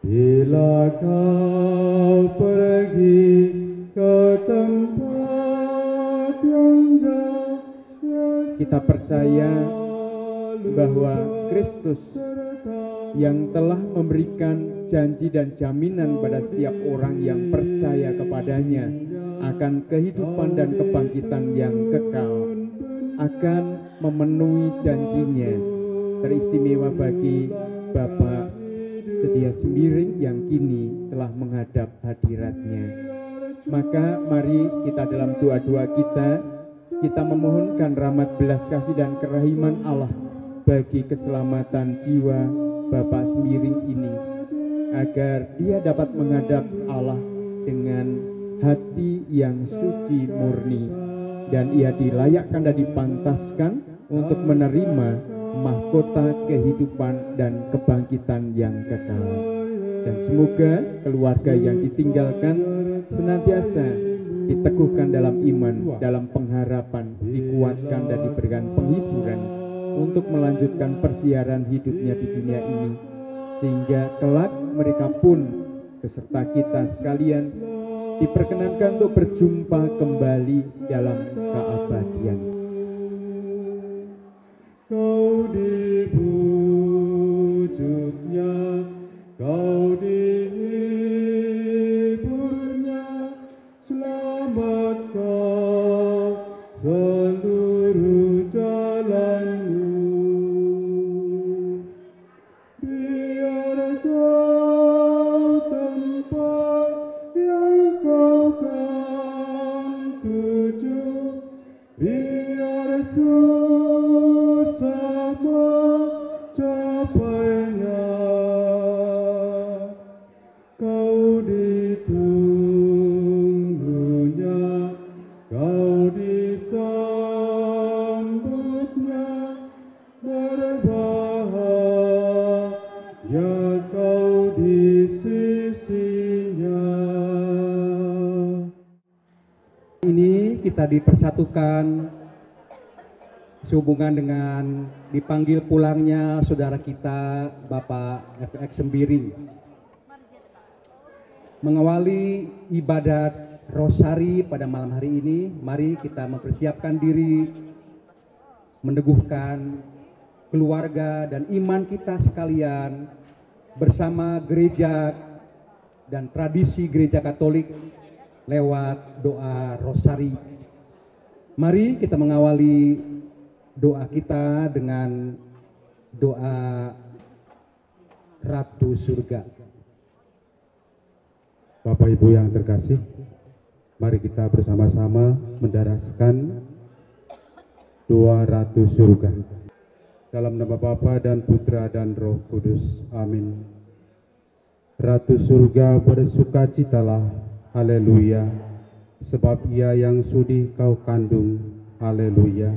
Bila kau pergi ke tempat yang jauh, Kita percaya bahwa Kristus yang telah memberikan janji dan jaminan pada setiap orang yang percaya kepadanya akan kehidupan dan kebangkitan yang kekal, akan memenuhi janjinya. Teristimewa bagi Bapak Sedia Sembiring yang kini telah menghadap hadiratnya. Maka mari kita dalam doa-doa kita memohonkan rahmat belas kasih dan kerahiman Allah bagi keselamatan jiwa Bapak Sembiring ini, agar dia dapat menghadap Allah dengan hati yang suci murni, dan ia dilayakkan dan dipantaskan untuk menerima mahkota kehidupan dan kebangkitan yang kekal. Dan semoga keluarga yang ditinggalkan senantiasa diteguhkan dalam iman, dalam pengharapan, dikuatkan dan diberikan penghiburan untuk melanjutkan persiaran hidupnya di dunia ini, sehingga kelak mereka pun beserta kita sekalian diperkenankan untuk berjumpa kembali dalam keabadian. Kau di pujuknya, kau dihiburnya, selamatkan seluruh jalanmu. Biar jauh tempat yang kau kan tuju, biar susah mencapainya, kau ditunggunya, kau disambutnya, berbahagia kau di sisinya. Ini kita dipersatukan sehubungan dengan dipanggil pulangnya saudara kita Bapak FX Sembiring. Mengawali ibadat Rosari pada malam hari ini, mari kita mempersiapkan diri, meneguhkan keluarga dan iman kita sekalian bersama gereja dan tradisi gereja Katolik lewat doa Rosari. Mari kita mengawali doa kita dengan doa Ratu Surga. Bapak Ibu yang terkasih, mari kita bersama-sama mendaraskan doa Ratu Surga. Dalam nama Bapa dan Putra dan Roh Kudus. Amin. Ratu Surga, bersukacitalah, haleluya, sebab ia yang sudi kau kandung, haleluya,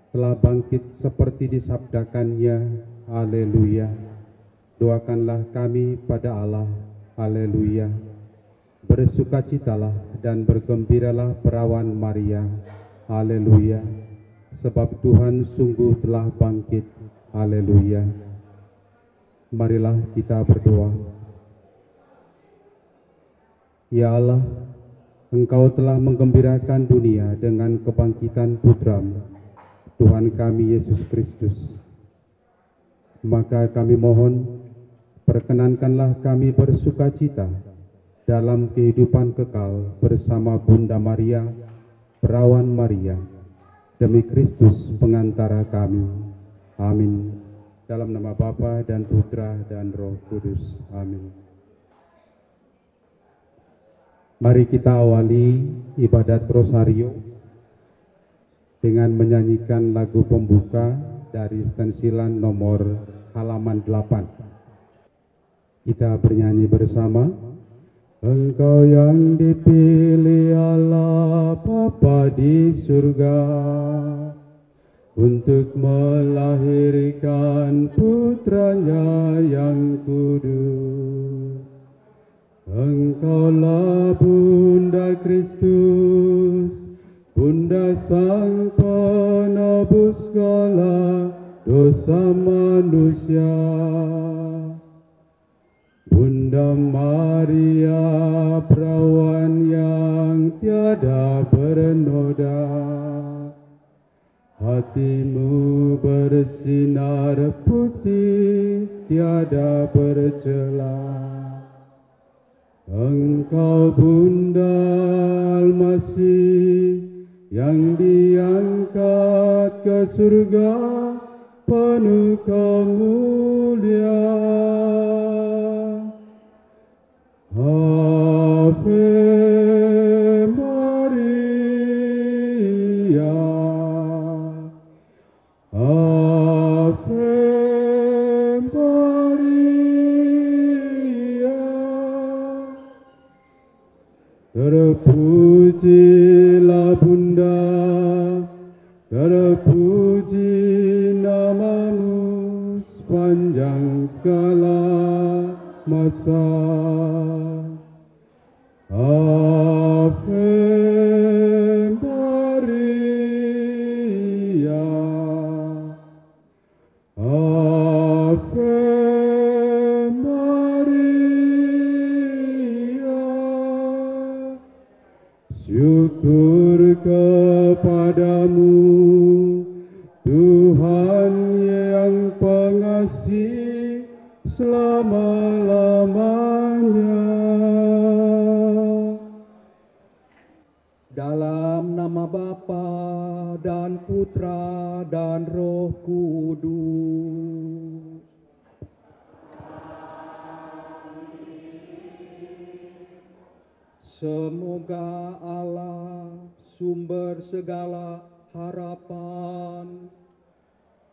telah bangkit seperti disabdakannya, haleluya. Doakanlah kami pada Allah, haleluya. Bersukacitalah dan bergembiralah perawan Maria, haleluya, sebab Tuhan sungguh telah bangkit, haleluya. Marilah kita berdoa. Ya Allah, Engkau telah menggembirakan dunia dengan kebangkitan Putra-Mu, Tuhan kami Yesus Kristus. Maka kami mohon, perkenankanlah kami bersukacita dalam kehidupan kekal bersama Bunda Maria, Perawan Maria, demi Kristus pengantara kami. Amin. Dalam nama Bapa dan Putra dan Roh Kudus. Amin. Mari kita awali ibadat Rosario dengan menyanyikan lagu pembuka dari stensilan nomor halaman 8. Kita bernyanyi bersama. Engkau yang dipilih Allah Bapa di surga untuk melahirkan putranya yang kudus. Engkaulah Bunda Kristus, Bunda Sang Penebus segala dosa manusia. Bunda Maria, perawan yang tiada bernoda, hatimu bersinar putih, tiada bercela. Engkau Bunda Almasih yang diangkat ke surga, penuh kemuliaan. Ave Maria, Ave Maria. Terpujilah Bunda, terpuji namamu sepanjang segala masa. Ave Maria, Ave Maria. Syukur kepadamu, Tuhan yang pengasih selama-lamanya. Dalam nama Bapa dan Putra dan Roh Kudus. Semoga Allah, sumber segala harapan,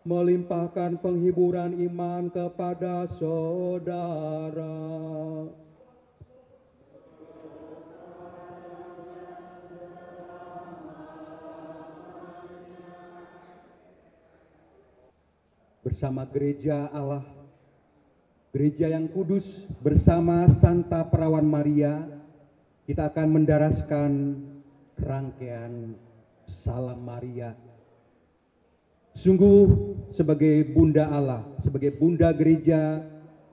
melimpahkan penghiburan iman kepada saudara. Bersama gereja Allah, gereja yang kudus, bersama Santa Perawan Maria, kita akan mendaraskan rangkaian Salam Maria. Sungguh sebagai Bunda Allah, sebagai Bunda gereja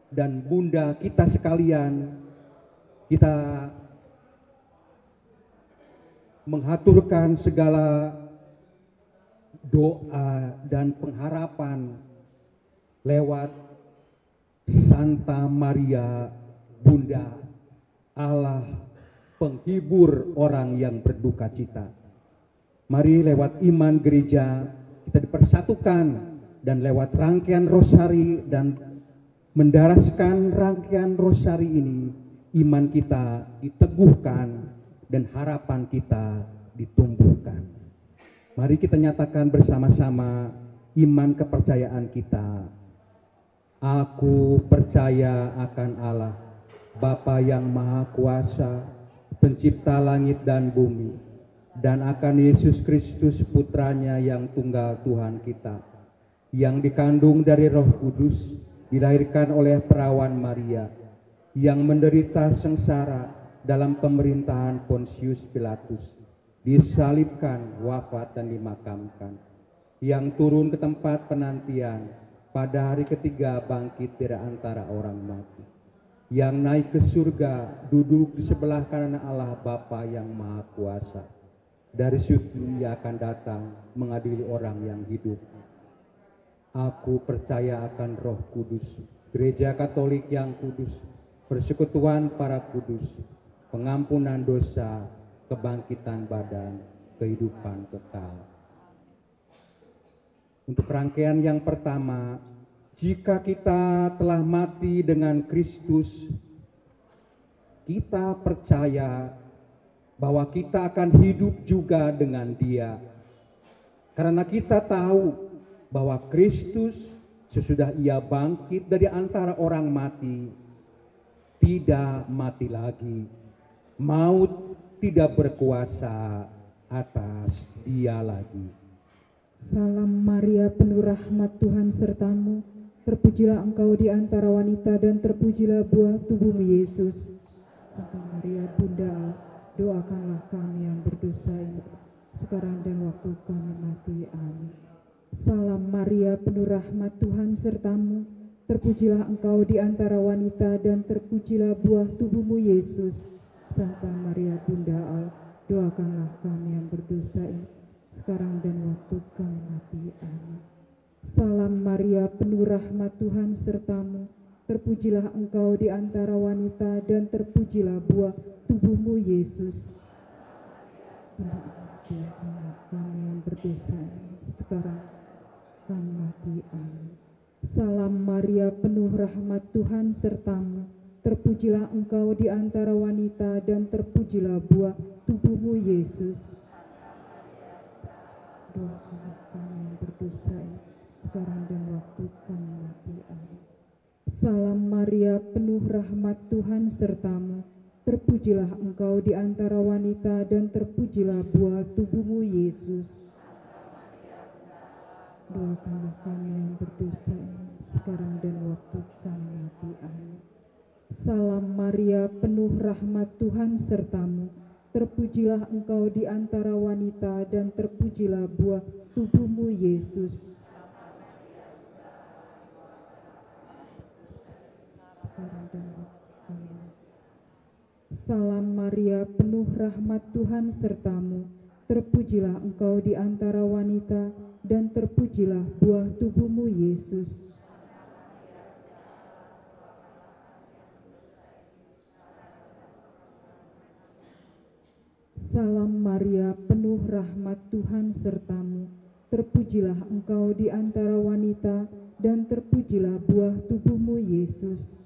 dan Bunda kita sekalian, kita menghaturkan segala doa dan pengharapan lewat Santa Maria, Bunda Allah, penghibur orang yang berduka cita. Mari lewat iman gereja kita dipersatukan, dan lewat rangkaian rosari dan mendaraskan rangkaian rosari ini, iman kita diteguhkan dan harapan kita ditumbuhkan. Mari kita nyatakan bersama-sama iman kepercayaan kita. Aku percaya akan Allah, Bapa yang Maha Kuasa, pencipta langit dan bumi, dan akan Yesus Kristus putranya yang tunggal Tuhan kita, yang dikandung dari Roh Kudus, dilahirkan oleh perawan Maria, yang menderita sengsara dalam pemerintahan Pontius Pilatus, disalibkan, wafat dan dimakamkan, yang turun ke tempat penantian, pada hari ketiga bangkit dari antara orang mati, yang naik ke surga, duduk di sebelah kanan Allah Bapa yang Maha Kuasa. Dari situ Ia akan datang mengadili orang yang hidup. Aku percaya akan Roh Kudus, Gereja Katolik yang kudus, persekutuan para kudus, pengampunan dosa, kebangkitan badan, kehidupan kekal. Untuk rangkaian yang pertama, jika kita telah mati dengan Kristus, kita percaya bahwa kita akan hidup juga dengan Dia. Karena kita tahu bahwa Kristus sesudah Ia bangkit dari antara orang mati, tidak mati lagi. Maut tidak berkuasa atas Dia lagi. Salam Maria, penuh rahmat, Tuhan sertamu. Terpujilah engkau di antara wanita dan terpujilah buah tubuhmu Yesus. Santa Maria, Bunda Allah, doakanlah kami yang berdosa ini, sekarang dan waktu kami mati. Amin. Salam Maria, penuh rahmat, Tuhan sertamu. terpujilah Engkau di antara wanita dan terpujilah buah tubuhmu Yesus. Santa Maria Bunda Allah, doakanlah kami yang berdosa ini, sekarang dan waktu kami mati. Amin. Salam Maria, penuh rahmat Tuhan sertamu, terpujilah Engkau di antara wanita dan terpujilah buah tubuhmu Yesus. Doakanlah kami yang berdosa ini, sekarang kami mati. Amin. Salam Maria, penuh rahmat Tuhan sertamu, terpujilah Engkau di antara wanita dan terpujilah buah tubuhmu Yesus. Doakanlah kami yang berdosa ini, sekarang dan waktu kami mati. Amin. Salam Maria, penuh rahmat Tuhan sertamu, terpujilah Engkau di antara wanita dan terpujilah buah tubuhmu Yesus. Doakanlah kami yang berdosa ini, sekarang dan waktu kami mati. Amin. Salam Maria, penuh rahmat Tuhan sertamu, terpujilah Engkau di antara wanita dan terpujilah buah tubuhmu Yesus. Sekarang dan waktu kami mati. Salam Maria, penuh rahmat Tuhan sertamu, terpujilah Engkau di antara wanita dan terpujilah buah tubuhmu Yesus. Salam Maria, penuh rahmat Tuhan sertamu, terpujilah Engkau di antara wanita dan terpujilah buah tubuhmu Yesus.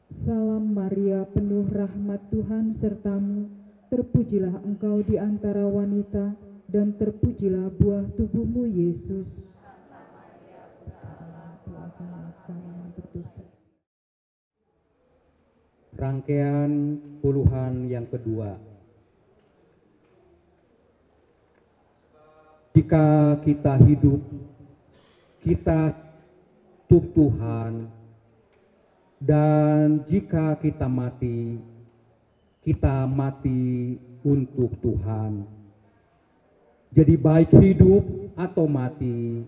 Salam Maria, penuh rahmat Tuhan sertamu, terpujilah Engkau di antara wanita dan terpujilah buah tubuhmu Yesus. Doakanlah kami yang berdosa. Rangkaian puluhan yang kedua. Jika kita hidup, kita untuk Tuhan, dan jika kita mati untuk Tuhan. Jadi baik hidup atau mati,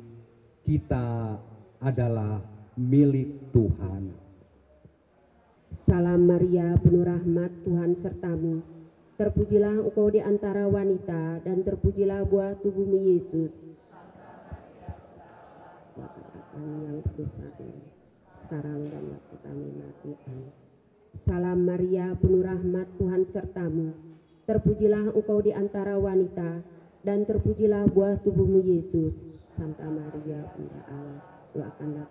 kita adalah milik Tuhan. Salam Maria, penuh rahmat Tuhan sertamu, terpujilah Engkau di antara wanita dan terpujilah buah tubuhmu Yesus. Kami yang berdosa ini, sekarang dan waktu kami mati. Amin. Salam Maria, penuh rahmat Tuhan sertamu, terpujilah Engkau di antara wanita dan terpujilah buah tubuhmu Yesus. Santa Maria Bunda Allah, doakanlah.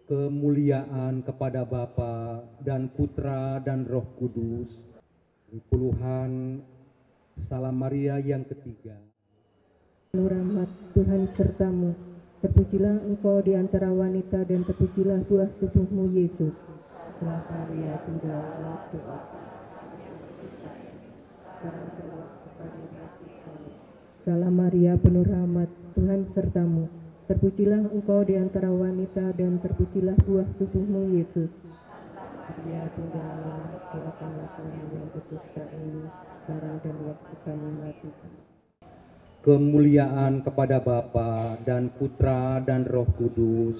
Kemuliaan kepada Bapa dan Putra dan Roh Kudus. Puluhan Salam Maria yang ketiga. Penuh rahmat Tuhan sertamu, terpujilah Engkau di antara wanita dan terpujilah buah tubuhmu Yesus. Salam Maria Bunda Allah, Salam Maria, penuh rahmat Tuhan sertamu, terpujilah Engkau di antara wanita dan terpujilah buah tubuhmu Yesus. Maria Bunda Allah, doakanlah kami yang berdosa ini, sekarang dan waktu kami mati. Kemuliaan kepada Bapa dan Putra dan Roh Kudus.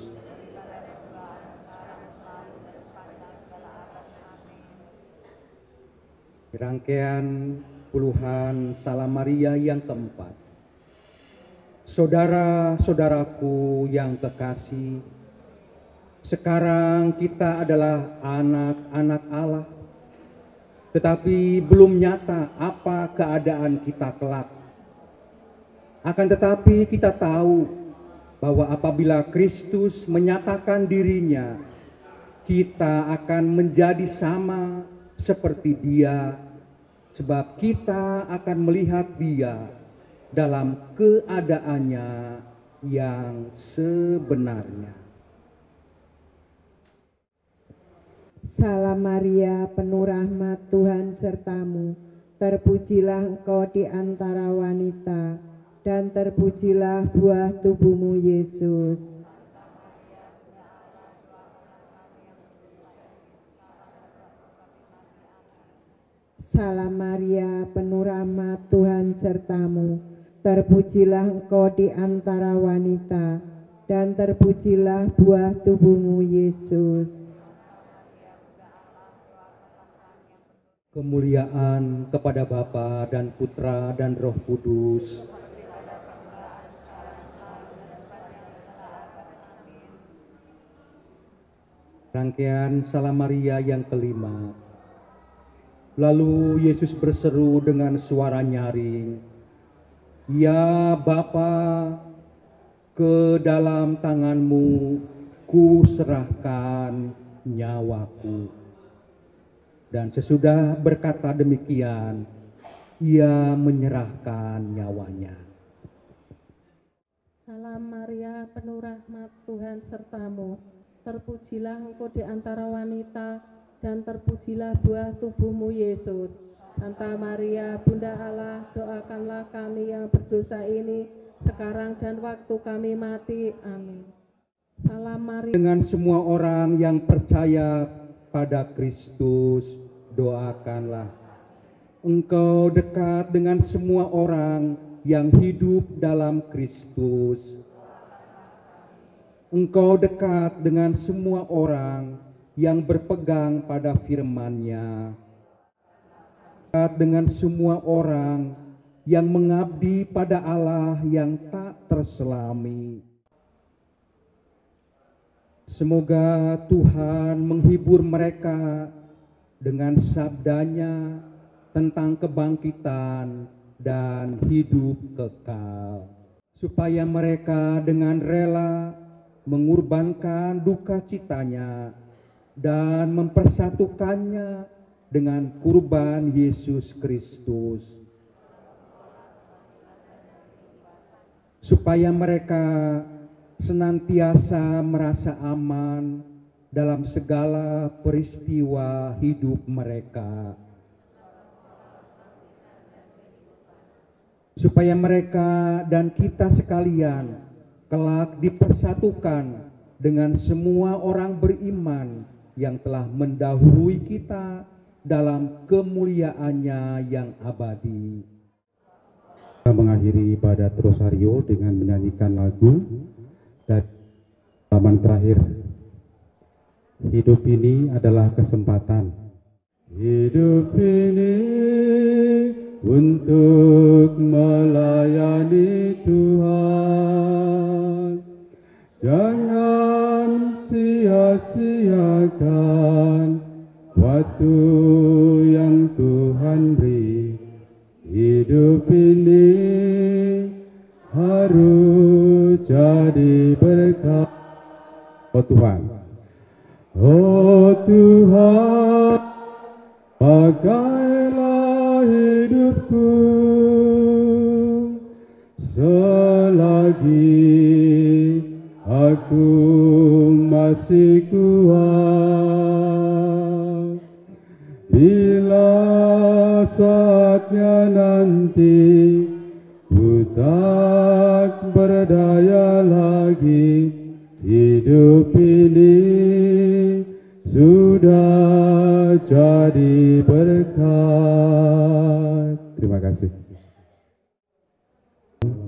Rangkaian puluhan Salam Maria yang keempat. Saudara-saudaraku yang kekasih, sekarang kita adalah anak-anak Allah, tetapi belum nyata apa keadaan kita kelak. Akan tetapi kita tahu bahwa apabila Kristus menyatakan dirinya, kita akan menjadi sama seperti Dia, sebab kita akan melihat Dia dalam keadaannya yang sebenarnya. Salam Maria, penuh rahmat Tuhan sertamu, terpujilah Engkau di antara wanita, dan terpujilah buah tubuhmu Yesus. Salam Maria, penuh rahmat, Tuhan sertamu. Terpujilah engkau di antara wanita, dan terpujilah buah tubuhmu, Yesus. Kemuliaan kepada Bapa dan Putra dan Roh Kudus. Rangkaian Salam Maria yang kelima. Lalu Yesus berseru dengan suara nyaring, "Ya Bapa, ke dalam tanganmu ku serahkan nyawaku." Dan sesudah berkata demikian, ia menyerahkan nyawanya. Salam Maria, penuh rahmat, Tuhan sertamu. Terpujilah engkau di antara wanita, dan terpujilah buah tubuhmu, Yesus. Santa Maria, Bunda Allah, doakanlah kami yang berdosa ini, sekarang dan waktu kami mati. Amin. Salam Maria. Dengan semua orang yang percaya pada Kristus, doakanlah. Engkau dekat dengan semua orang yang hidup dalam Kristus. Engkau dekat dengan semua orang yang berpegang pada firman-Nya. Dekat dengan semua orang yang mengabdi pada Allah yang tak terselami. Semoga Tuhan menghibur mereka dengan sabdanya tentang kebangkitan dan hidup kekal, supaya mereka dengan rela mengorbankan duka citanya dan mempersatukannya dengan kurban Yesus Kristus, supaya mereka senantiasa merasa aman dalam segala peristiwa hidup mereka, supaya mereka dan kita sekalian kelak dipersatukan dengan semua orang beriman yang telah mendahului kita dalam kemuliaannya yang abadi. Kita mengakhiri ibadat Rosario dengan menyanyikan lagu dan taman terakhir. Hidup ini adalah kesempatan. Hidup ini untuk melayani Tuhan. Jangan sia-siakan waktu yang Tuhan beri. Hidup ini harus jadi berkat. Oh Tuhan, oh Tuhan, pakailah hidupku selagi aku masih kuat. Bila saatnya nanti ku tak berdaya lagi, hidup ini sudah jadi berkat. Terima kasih.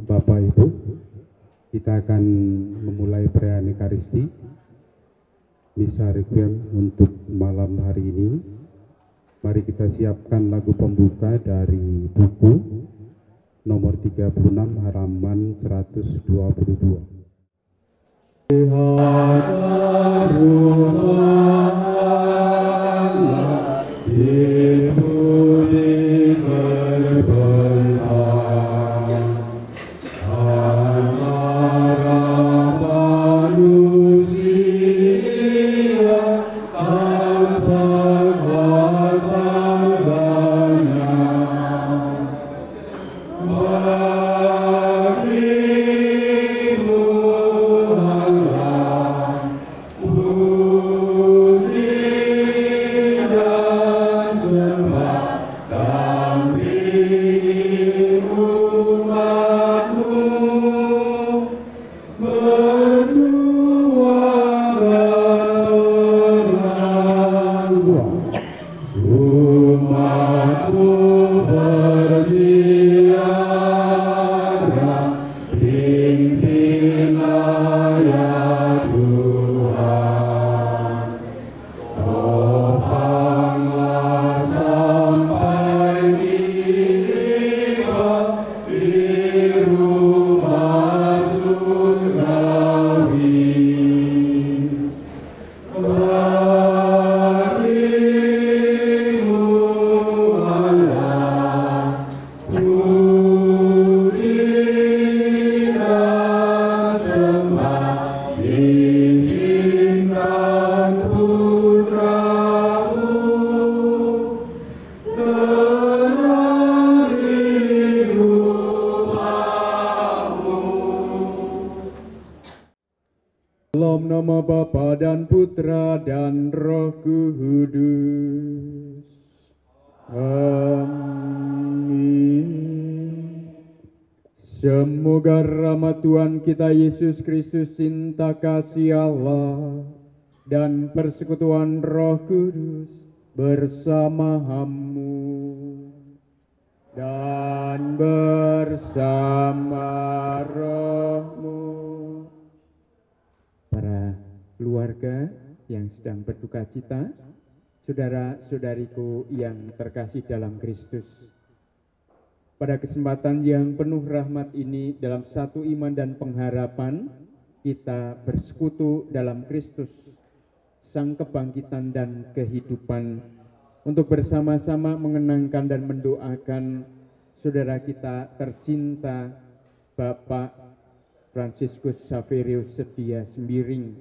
Bapak Ibu, kita akan memulai perayaan Ekaristi, Misa Requiem untuk malam hari ini. Mari kita siapkan lagu pembuka dari buku nomor 36 halaman 122. Oh Dalam nama Bapa dan Putra dan Roh Kudus. Amin. Semoga rahmat Tuhan kita Yesus Kristus, cinta kasih Allah, dan persekutuan Roh Kudus bersamamu dan bersama rohmu. Para keluarga yang sedang berduka cita, saudara-saudariku yang terkasih dalam Kristus, pada kesempatan yang penuh rahmat ini, dalam satu iman dan pengharapan, kita bersekutu dalam Kristus, Sang Kebangkitan dan Kehidupan, untuk bersama-sama mengenangkan dan mendoakan saudara kita tercinta, Bapak Fransiskus Xaverius Setia Sembiring,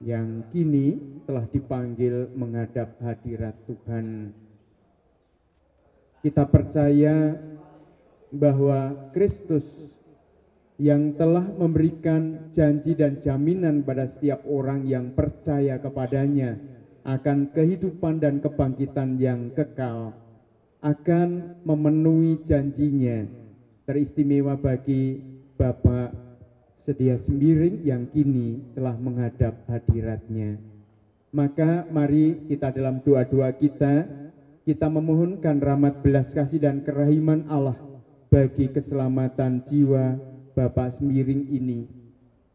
yang kini telah dipanggil menghadap hadirat Tuhan. Kita percaya bahwa Kristus yang telah memberikan janji dan jaminan pada setiap orang yang percaya kepadanya akan kehidupan dan kebangkitan yang kekal, akan memenuhi janjinya, teristimewa bagi Bapak Setia Sembiring yang kini telah menghadap hadiratnya. Maka mari kita dalam doa-doa kita memohonkan rahmat belas kasih dan kerahiman Allah bagi keselamatan jiwa Bapak Sembiring ini,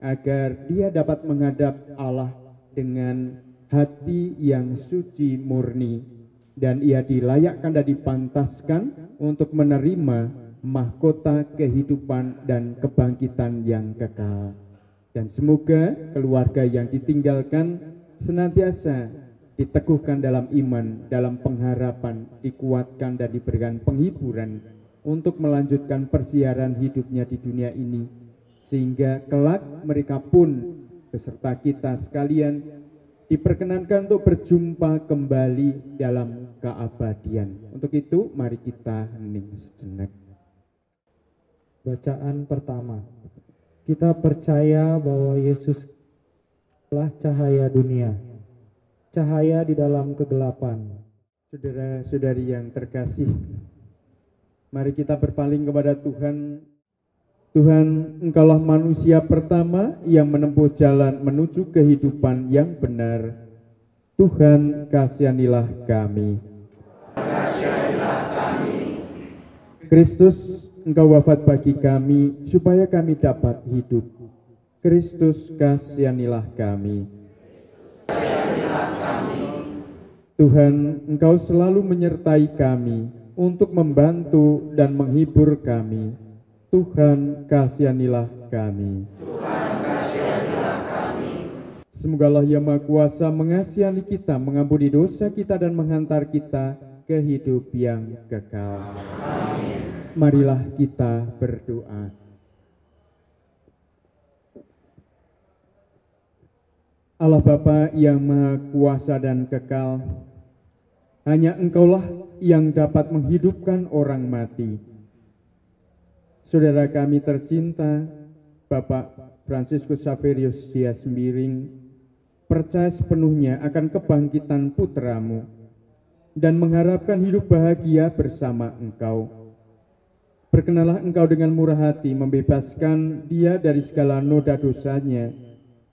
agar dia dapat menghadap Allah dengan hati yang suci murni, dan ia dilayakkan dan dipantaskan untuk menerima mahkota kehidupan dan kebangkitan yang kekal. Dan semoga keluarga yang ditinggalkan senantiasa diteguhkan dalam iman, dalam pengharapan, dikuatkan dan diberikan penghiburan untuk melanjutkan persiaran hidupnya di dunia ini, sehingga kelak mereka pun beserta kita sekalian diperkenankan untuk berjumpa kembali dalam keabadian. Untuk itu mari kita hening sejenak. Bacaan pertama. Kita percaya bahwa Yesus adalah cahaya dunia, cahaya di dalam kegelapan. Saudara-saudari yang terkasih, mari kita berpaling kepada Tuhan. Tuhan, Engkaulah manusia pertama yang menempuh jalan menuju kehidupan yang benar. Tuhan, kasihanilah kami. Kristus, Engkau wafat bagi kami supaya kami dapat hidup. Kristus, kasihanilah kami. Tuhan, Engkau selalu menyertai kami untuk membantu dan menghibur kami. Tuhan, kasihanilah kami. Semoga Allah yang Maha Kuasa mengasihani kita, mengampuni dosa kita, dan menghantar kita ke hidup yang kekal. Marilah kita berdoa. Allah Bapa yang Maha Kuasa dan kekal, hanya Engkaulah yang dapat menghidupkan orang mati. Saudara kami tercinta, Bapak Fransiskus Xaverius Setia Sembiring, percaya sepenuhnya akan kebangkitan putramu dan mengharapkan hidup bahagia bersama Engkau. Berkenalah Engkau dengan murah hati membebaskan dia dari segala noda dosanya,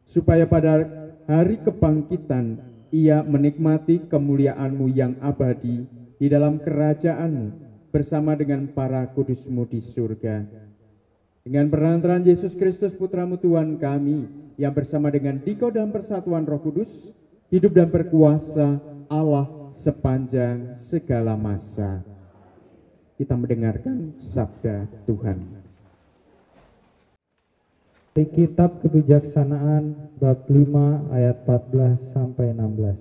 supaya pada hari kebangkitan ia menikmati kemuliaan-Mu yang abadi di dalam kerajaan-Mu bersama dengan para kudus-Mu di surga. Dengan perantaraan Yesus Kristus Putra-Mu Tuhan kami, yang bersama dengan Dikau dalam persatuan Roh Kudus, hidup dan berkuasa Allah sepanjang segala masa. Kita mendengarkan sabda Tuhan. Dari Kitab Kebijaksanaan bab 5 ayat 14 sampai 16.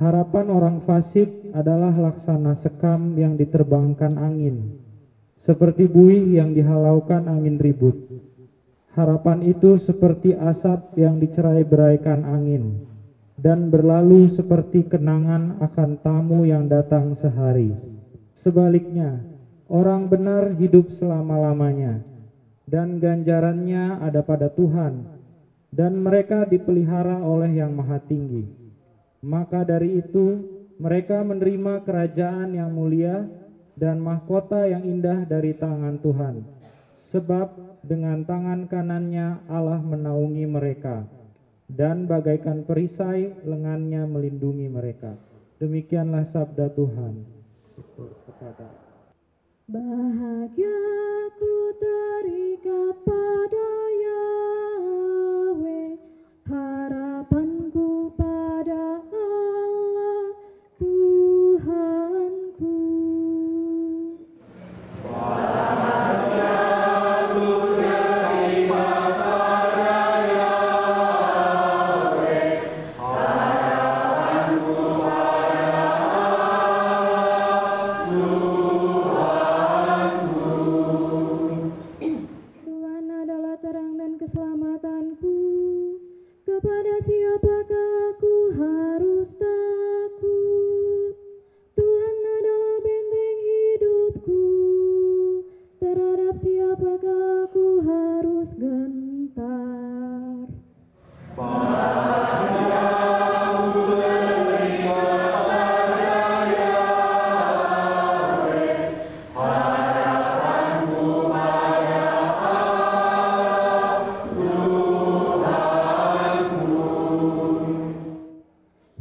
Harapan orang fasik adalah laksana sekam yang diterbangkan angin, seperti buih yang dihalaukan angin ribut. Harapan itu seperti asap yang dicerai-beraikan angin, dan berlalu seperti kenangan akan tamu yang datang sehari. Sebaliknya, orang benar hidup selama-lamanya, dan ganjarannya ada pada Tuhan, dan mereka dipelihara oleh Yang Maha Tinggi. Maka dari itu mereka menerima kerajaan yang mulia dan mahkota yang indah dari tangan Tuhan. Sebab dengan tangan kanannya Allah menaungi mereka, dan bagaikan perisai lengannya melindungi mereka. Demikianlah sabda Tuhan. Bahagia ku terikat pada Yahweh, harapanku pada Allah Tuhanku. Kepada siapakah aku harus takut? Tuhan adalah benteng hidupku. Terhadap siapakah aku harus gentar?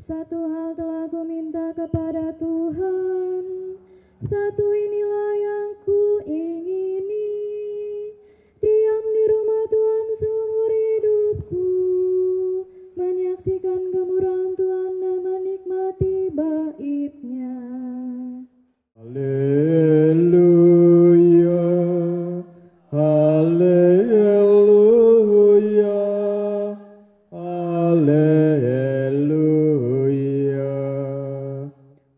Satu hal telah ku minta kepada Tuhan, satu inilah yang ku ingini, diam di rumah Tuhan seumur hidupku, menyaksikan kemurahan Tuhan dan menikmati bait-Nya. Haleluya, haleluya, haleluya.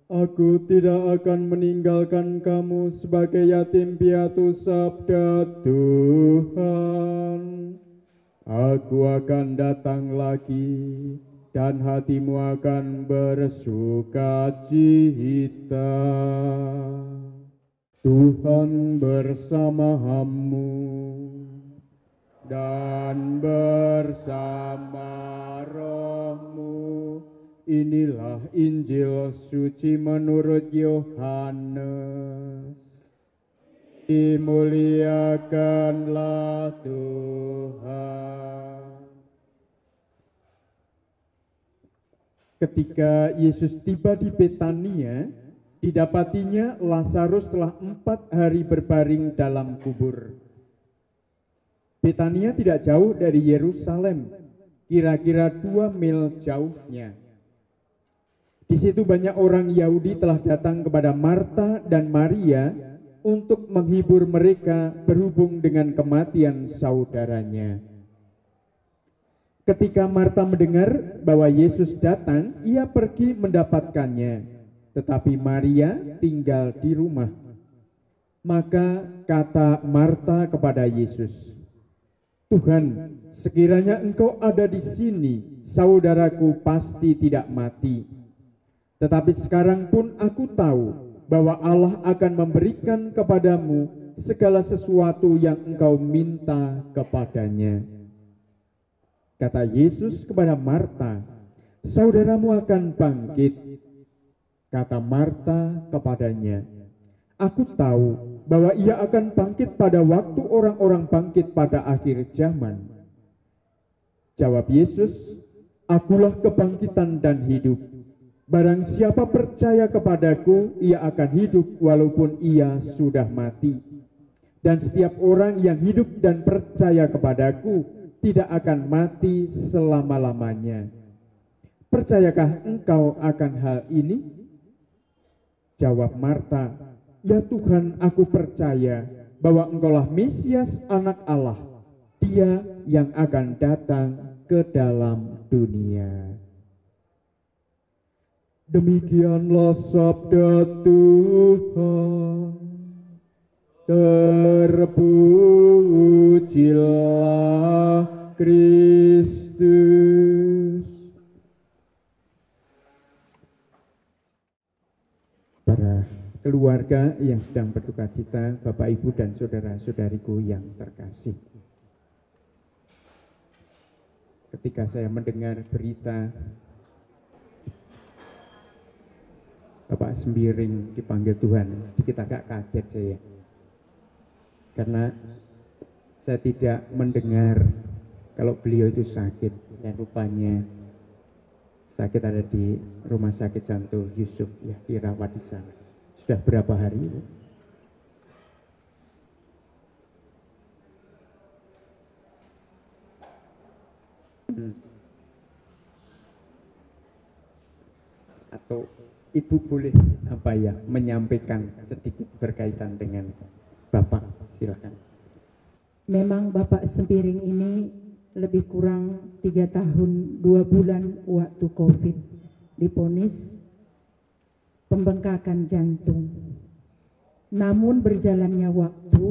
Aku tidak akan meninggalkan kamu sebagai yatim piatu, sabda Tuhan. Aku akan datang lagi dan hatimu akan bersuka cita. Tuhan bersamamu dan bersama rohmu. Inilah Injil suci menurut Yohanes. Dimuliakanlah Tuhan. Ketika Yesus tiba di Betania, didapatinya Lazarus telah 4 hari berbaring dalam kubur. Betania tidak jauh dari Yerusalem, kira-kira 2 mil jauhnya. Di situ banyak orang Yahudi telah datang kepada Marta dan Maria untuk menghibur mereka berhubung dengan kematian saudaranya. Ketika Marta mendengar bahwa Yesus datang, ia pergi mendapatkannya, tetapi Maria tinggal di rumah. Maka kata Marta kepada Yesus, "Tuhan, sekiranya Engkau ada di sini, saudaraku pasti tidak mati. Tetapi sekarang pun aku tahu bahwa Allah akan memberikan kepadamu segala sesuatu yang engkau minta kepadanya." Kata Yesus kepada Marta, "Saudaramu akan bangkit." Kata Marta kepadanya, "Aku tahu bahwa ia akan bangkit pada waktu orang-orang bangkit pada akhir zaman." Jawab Yesus, "Akulah kebangkitan dan hidup. Barang siapa percaya kepadaku, ia akan hidup walaupun ia sudah mati. Dan setiap orang yang hidup dan percaya kepadaku tidak akan mati selama-lamanya. Percayakah engkau akan hal ini?" Jawab Marta, "Ya Tuhan, aku percaya bahwa Engkaulah Mesias, Anak Allah, Dia yang akan datang ke dalam dunia." Demikianlah sabda Tuhan. Terpujilah Kristus. Para keluarga yang sedang berduka cita, Bapak, Ibu, dan saudara-saudariku yang terkasih. ketika saya mendengar berita Bapak Sembiring dipanggil Tuhan, sedikit agak kaget saya. Karena saya tidak mendengar kalau beliau itu sakit, dan rupanya sakit ada di Rumah Sakit Santo Yusuf, ya, dirawat di sana. Sudah berapa hari itu? Atau Ibu boleh apa ya menyampaikan sedikit berkaitan dengan Bapak, silakan. Memang Bapak Sembiring ini lebih kurang 3 tahun 2 bulan waktu COVID diponis pembengkakan jantung. Namun berjalannya waktu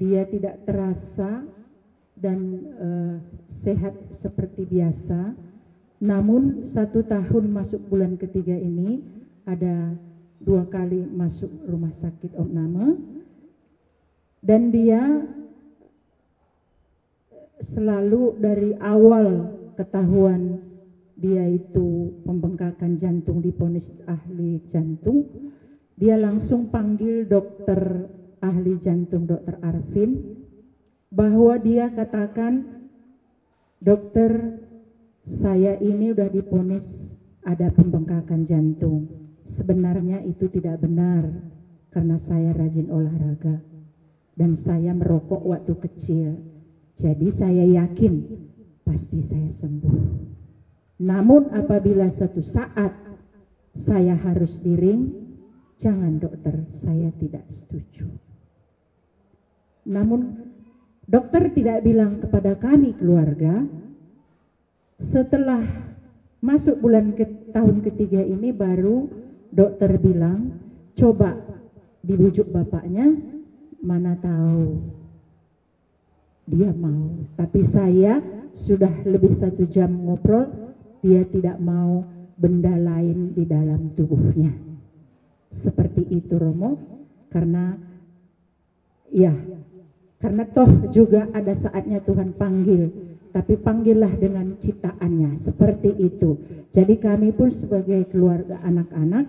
dia tidak terasa dan sehat seperti biasa. Namun 1 tahun masuk bulan ketiga ini ada 2 kali masuk rumah sakit opname, dan dia selalu dari awal ketahuan dia itu pembengkakan jantung diponis ahli jantung, dia langsung panggil dokter ahli jantung, Dokter Arvin, bahwa dia katakan, dokter, saya ini udah diponis ada pembengkakan jantung. Sebenarnya itu tidak benar karena saya rajin olahraga dan saya merokok waktu kecil. Jadi saya yakin pasti saya sembuh. Namun apabila suatu saat saya harus diring, jangan dokter, saya tidak setuju. Namun dokter tidak bilang kepada kami keluarga. Setelah masuk tahun ketiga ini baru dokter bilang, coba dibujuk bapaknya, mana tahu dia mau. Tapi saya sudah lebih 1 jam ngobrol, dia tidak mau benda lain di dalam tubuhnya. Seperti itu Romo, karena toh juga ada saatnya Tuhan panggil. Tapi panggillah dengan ciptaannya, seperti itu. Jadi kami pun sebagai keluarga anak-anak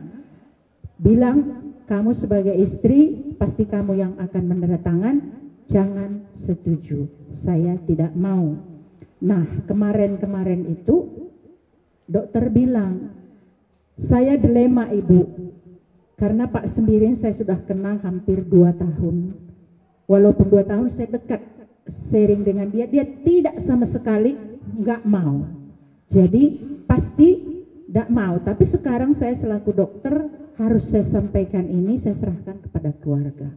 bilang, kamu sebagai istri pasti kamu yang akan menandatangan, jangan setuju, saya tidak mau. Nah kemarin itu dokter bilang, saya dilema ibu, karena Pak Sembiring saya sudah kenal hampir 2 tahun. Walaupun 2 tahun saya dekat sharing dengan dia tidak sama sekali nggak mau. Jadi pasti nggak mau. Tapi sekarang saya selaku dokter harus saya sampaikan ini, saya serahkan kepada keluarga.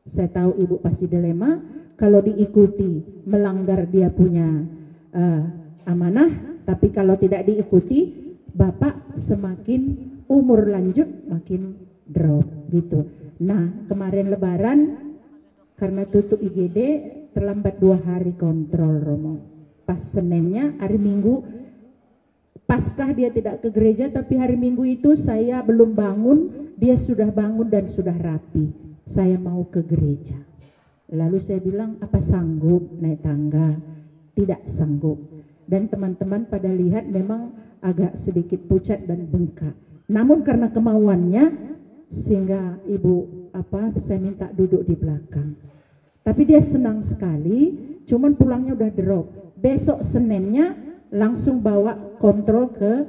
Saya tahu ibu pasti dilema, kalau diikuti melanggar dia punya amanah, tapi kalau tidak diikuti bapak semakin umur lanjut makin drop gitu. Nah kemarin Lebaran karena tutup IGD terlambat 2 hari kontrol Romo. Pas Seninnya hari Minggu Paskah dia tidak ke gereja, tapi hari Minggu itu saya belum bangun, dia sudah bangun dan sudah rapi. Saya mau ke gereja. Lalu saya bilang, apa sanggup naik tangga? Tidak sanggup. Dan teman-teman pada lihat memang agak sedikit pucat dan bengkak. Namun karena kemauannya sehingga saya minta duduk di belakang. Tapi dia senang sekali, cuman pulangnya udah drop. Besok Seninnya langsung bawa kontrol ke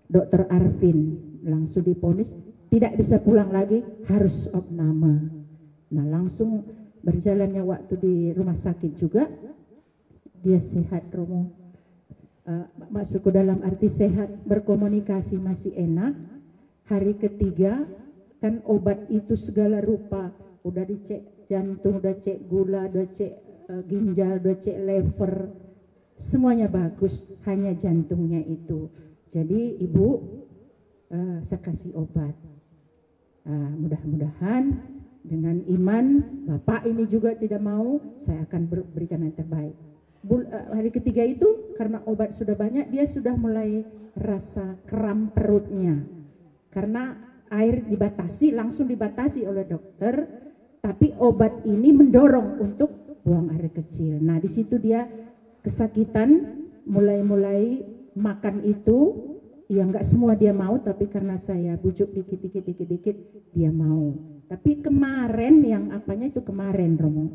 Dokter Arvin, langsung diponis tidak bisa pulang lagi, harus opname. Nah langsung berjalannya waktu di rumah sakit juga, dia sehat Romo. Masuk ke dalam arti sehat, berkomunikasi masih enak. Hari ketiga kan obat itu segala rupa, udah dicek jantung, udah cek gula, udah cek ginjal, udah cek liver, semuanya bagus, hanya jantungnya itu. Jadi ibu saya kasih obat. Mudah-mudahan dengan iman bapak ini juga tidak mau, saya akan berikan yang terbaik. Hari ketiga itu karena obat sudah banyak, dia sudah mulai rasa kram perutnya karena air dibatasi, langsung dibatasi oleh dokter, tapi obat ini mendorong untuk buang air kecil. Nah di situ dia kesakitan, mulai makan itu, ya nggak semua dia mau, tapi karena saya bujuk dikit dia mau. Tapi kemarin yang apanya itu kemarin Romo.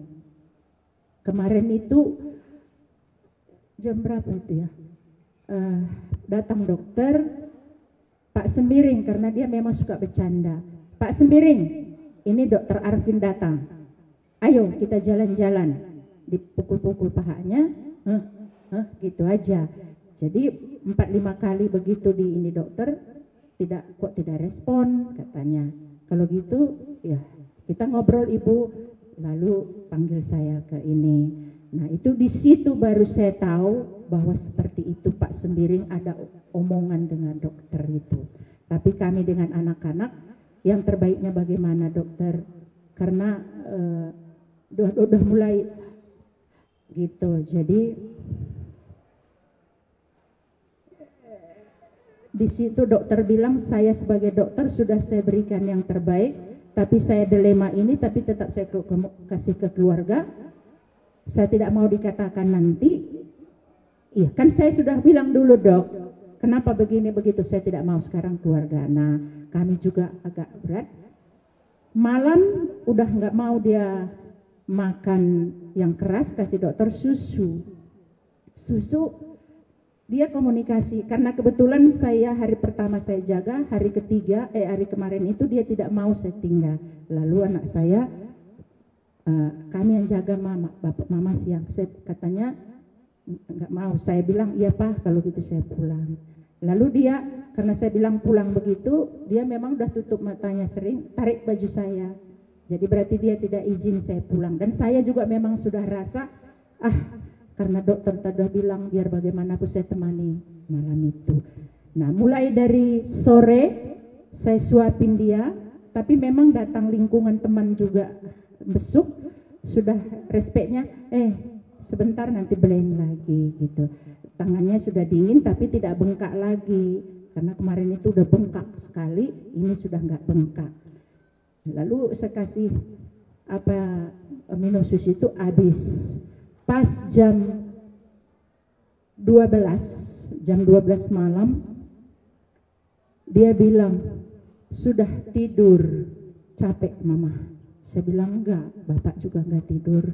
Kemarin itu jam berapa itu ya? Datang dokter Pak Sembiring, karena dia memang suka bercanda. Pak Sembiring, ini dokter Arvin datang. Ayo kita jalan-jalan. Dipukul-pukul pahanya, gitu aja. Jadi 4-5 kali begitu di ini dokter, tidak respon katanya. Kalau gitu ya kita ngobrol ibu, lalu panggil saya ke ini. Nah itu di situ baru saya tahu bahwa seperti itu Pak Sembiring ada omongan dengan dokter itu. Tapi kami dengan anak-anak yang terbaiknya bagaimana dokter, karena udah mulai gitu. Jadi di situ dokter bilang saya sebagai dokter sudah saya berikan yang terbaik, tapi saya dilema ini, tapi tetap saya kasih ke keluarga. Saya tidak mau dikatakan nanti, iya kan saya sudah bilang dulu dok, kenapa begini begitu, saya tidak mau sekarang keluarga. Nah kami juga agak berat. Malam udah nggak mau dia makan yang keras, kasih dokter susu. Dia komunikasi, karena kebetulan saya hari pertama saya jaga, hari kemarin itu dia tidak mau saya tinggal. Lalu anak saya, kami yang jaga mama siang. Saya katanya nggak mau. Saya bilang iya Pak, kalau gitu saya pulang. Lalu dia, karena saya bilang pulang begitu, dia memang udah tutup matanya sering, tarik baju saya. Jadi berarti dia tidak izin saya pulang. Dan saya juga memang sudah rasa, karena dokter tadi bilang biar bagaimanapun saya temani malam itu. Nah mulai dari sore saya suapin dia, tapi memang datang lingkungan teman juga besuk, sudah respeknya, sebentar nanti belain lagi gitu. Tangannya sudah dingin tapi tidak bengkak lagi, karena kemarin itu udah bengkak sekali, ini sudah nggak bengkak. Lalu saya kasih minum susu itu habis. Pas jam 12 malam, dia bilang, sudah tidur, capek mama. Saya bilang enggak, bapak juga enggak tidur.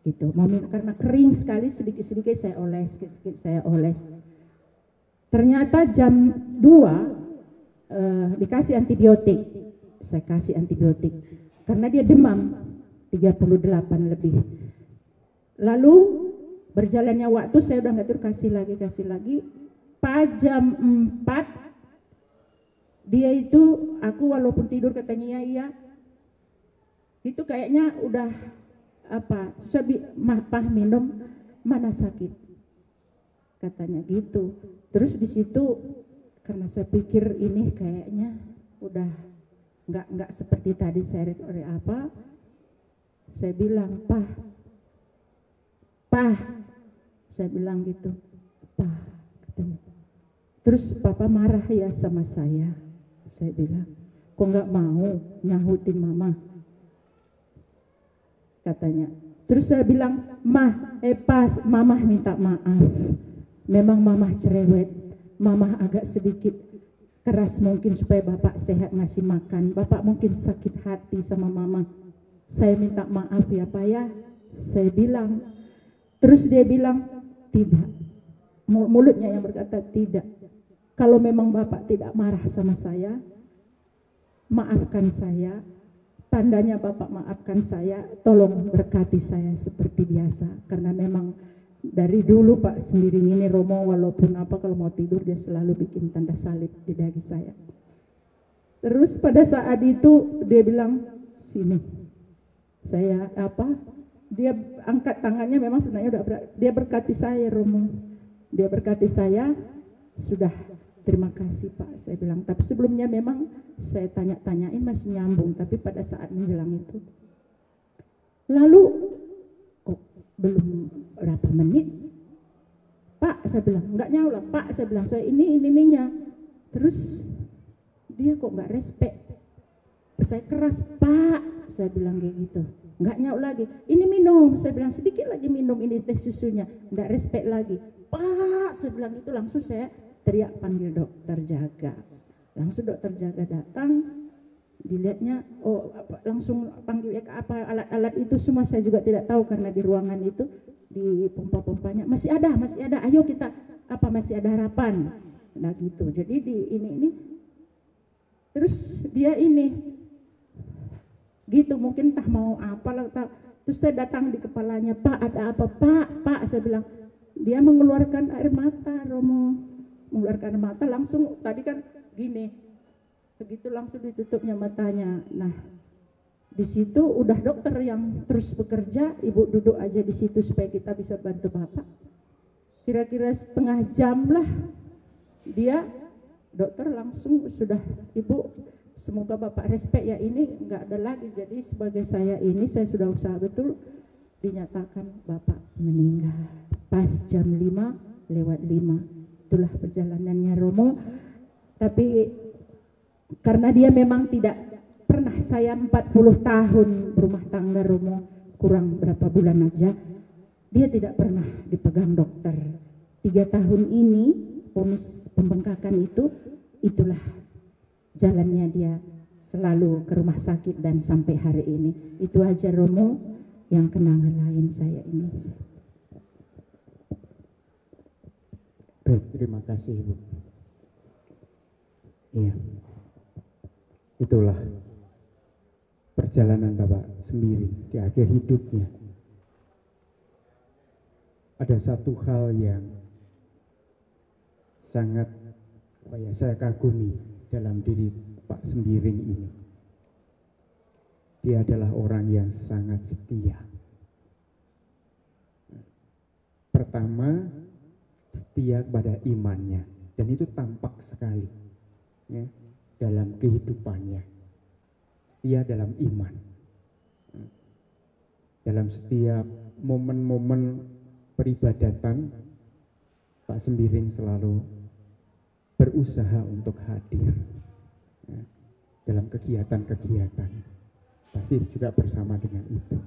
Gitu. Karena kering sekali, sedikit-sedikit saya oles, Ternyata jam 2 dikasih antibiotik. Saya kasih antibiotik. Karena dia demam, 38 lebih. Lalu berjalannya waktu saya udah nggak tidur, kasih lagi. Pas jam 4 dia itu, aku walaupun tidur katanya iya, itu kayaknya udah Pah minum, mana sakit katanya gitu. Terus di situ karena saya pikir ini kayaknya udah nggak seperti tadi saya saya bilang Pah, saya bilang gitu, Pah, katanya. Terus papa marah ya sama saya bilang, kok nggak mau nyahutin mama, katanya. Terus saya bilang, Pas, mama minta maaf, memang mama cerewet, mama agak sedikit keras mungkin supaya bapak sehat ngasih makan, bapak mungkin sakit hati sama mama, saya minta maaf ya Pak ya, saya bilang. Terus dia bilang, tidak, mulutnya yang berkata tidak, kalau memang bapak tidak marah sama saya, maafkan saya, tandanya bapak maafkan saya, tolong berkati saya seperti biasa, karena memang dari dulu Pak Sembiring ini Romo walaupun kalau mau tidur dia selalu bikin tanda salib di dahi saya. Terus pada saat itu dia bilang, sini, saya dia angkat tangannya, memang sebenarnya udah berat. Dia berkati saya Romo, dia berkati saya, sudah terima kasih Pak, saya bilang. Tapi sebelumnya memang saya tanya-tanyain masih nyambung, tapi pada saat menjelang itu, lalu kok belum berapa menit, Pak, saya bilang, enggak nyala Pak, saya bilang, saya ininya. Terus dia kok nggak respect, saya keras, Pak, saya bilang kayak gitu, nggak nyaut lagi, ini minum, saya bilang sedikit lagi minum ini teh susunya, nggak respect lagi, Pak, saya bilang itu, langsung saya teriak panggil dokter jaga. Langsung dokter jaga datang, dilihatnya, langsung panggil apa alat-alat itu semua saya juga tidak tahu karena di ruangan itu di pompa-pompanya masih ada, ayo kita masih ada harapan. Nah gitu. Jadi di ini terus dia ini gitu, mungkin entah mau apa lah. Terus saya datang di kepalanya, Pak ada apa Pak, saya bilang. Dia mengeluarkan air mata, Romo, mengeluarkan air mata langsung. Tadi kan gini, begitu langsung ditutupnya matanya. Nah di situ udah dokter yang terus bekerja, ibu duduk aja di situ supaya kita bisa bantu bapak. Kira-kira setengah jam lah dia dokter langsung sudah, ibu semoga bapak respect ya, ini nggak ada lagi. Jadi sebagai saya sudah usaha betul, dinyatakan bapak meninggal pas jam 5:05. Itulah perjalanannya Romo. Tapi karena dia memang tidak pernah, saya 40 tahun berumah tangga Romo, kurang berapa bulan aja dia tidak pernah dipegang dokter. 3 tahun ini vonis pembengkakan itulah jalannya dia selalu ke rumah sakit dan sampai hari ini. Itu aja Romo yang kenangan lain saya ini. Baik, terima kasih Ibu. Iya, itulah perjalanan Bapak Sembiring di akhir hidupnya. Ada satu hal yang sangat saya kagumi dalam diri Pak Sembiring ini. Dia adalah orang yang sangat setia. Pertama, setia pada imannya, dan itu tampak sekali ya, dalam kehidupannya. Setia dalam iman. Dalam setiap momen-momen peribadatan, Pak Sembiring selalu berusaha untuk hadir ya, dalam kegiatan-kegiatan. Pasti juga bersama dengan Ibu.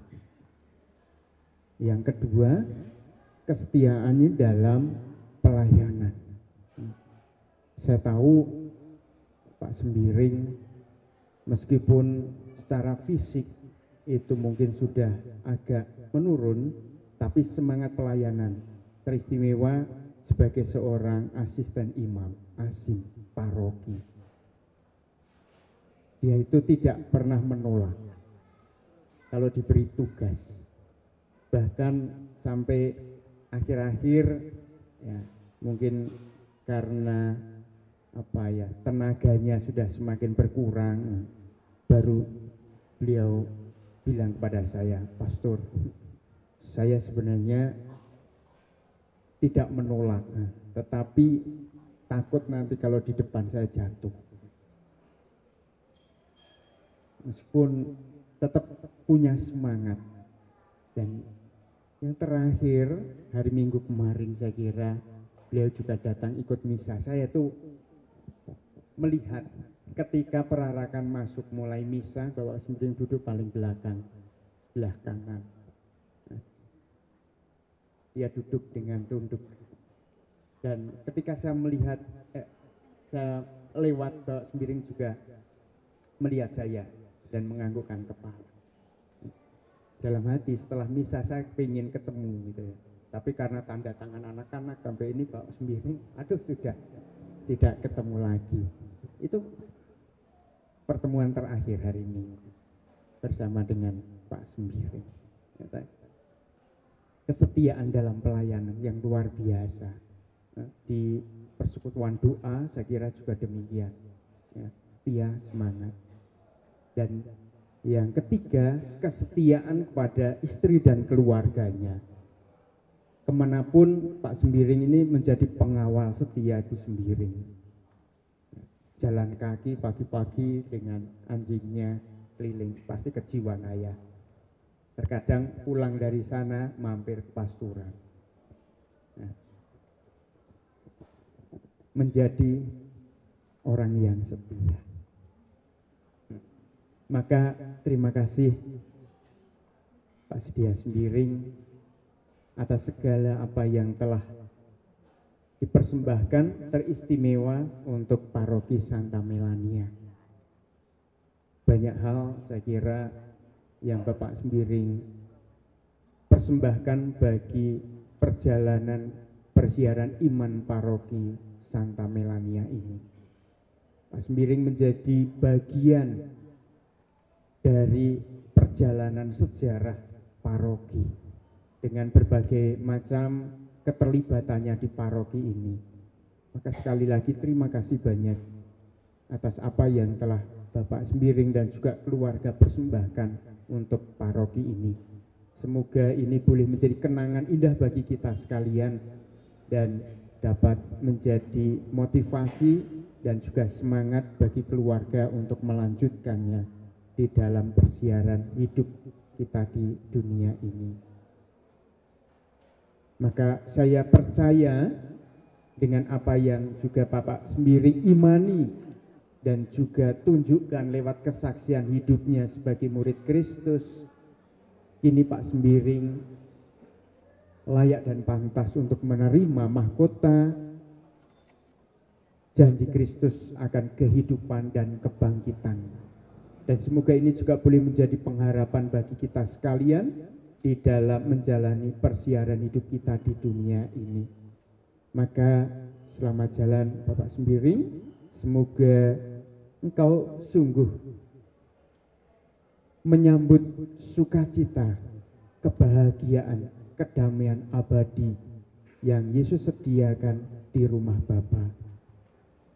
Yang kedua, kesetiaannya dalam pelayanan. Saya tahu Pak Sembiring meskipun secara fisik itu mungkin sudah agak menurun, tapi semangat pelayanan teristimewa sebagai seorang asisten imam, asim, paroki. Dia itu tidak pernah menolak kalau diberi tugas. Bahkan sampai akhir-akhir ya, mungkin karena tenaganya sudah semakin berkurang, baru beliau bilang kepada saya, Pastor, saya sebenarnya tidak menolak, tetapi takut nanti kalau di depan saya jatuh. Meskipun tetap punya semangat. Dan yang terakhir, hari Minggu kemarin saya kira beliau juga datang ikut misa. Saya tuh melihat ketika perarakan masuk mulai misa, Bapak Sembiring duduk paling belakang, sebelah kanan. Dia duduk dengan tunduk. Dan ketika saya melihat, saya lewat, Bapak Sembiring juga melihat saya dan menganggukkan kepala. Dalam hati setelah misa saya pengen ketemu gitu ya. Tapi karena tanda tangan anak-anak sampai ini Pak Sembiring, sudah tidak ketemu lagi. Itu pertemuan terakhir hari Minggu bersama dengan Pak Sembiring. Kesetiaan dalam pelayanan yang luar biasa. Di persekutuan doa saya kira juga demikian. Ya, setia, semangat. Dan yang ketiga, kesetiaan kepada istri dan keluarganya. Kemanapun Pak Sembiring ini menjadi pengawal setia itu Sembiring. Jalan kaki pagi-pagi dengan anjingnya keliling, pasti ke Jiwanaya. Terkadang pulang dari sana mampir ke pasturan. Menjadi orang yang setia. Maka terima kasih Pak Setia Sembiring atas segala apa yang telah dipersembahkan teristimewa untuk paroki Santa Melania. Banyak hal saya kira yang Bapak Sembiring persembahkan bagi perjalanan persiaran iman paroki Santa Melania ini. Pak Sembiring menjadi bagian dari perjalanan sejarah paroki dengan berbagai macam keterlibatannya di paroki ini. Maka sekali lagi terima kasih banyak atas apa yang telah Bapak Sembiring dan juga keluarga persembahkan untuk paroki ini. Semoga ini boleh menjadi kenangan indah bagi kita sekalian dan dapat menjadi motivasi dan juga semangat bagi keluarga untuk melanjutkannya di dalam persiaran hidup kita di dunia ini. Maka saya percaya dengan apa yang juga Bapak Sembiring imani dan juga tunjukkan lewat kesaksian hidupnya sebagai murid Kristus, kini Pak Sembiring layak dan pantas untuk menerima mahkota janji Kristus akan kehidupan dan kebangkitan. Dan semoga ini juga boleh menjadi pengharapan bagi kita sekalian di dalam menjalani persiaran hidup kita di dunia ini. Maka selamat jalan Bapak Sembiring, semoga engkau sungguh menyambut sukacita, kebahagiaan, kedamaian abadi yang Yesus sediakan di rumah Bapa.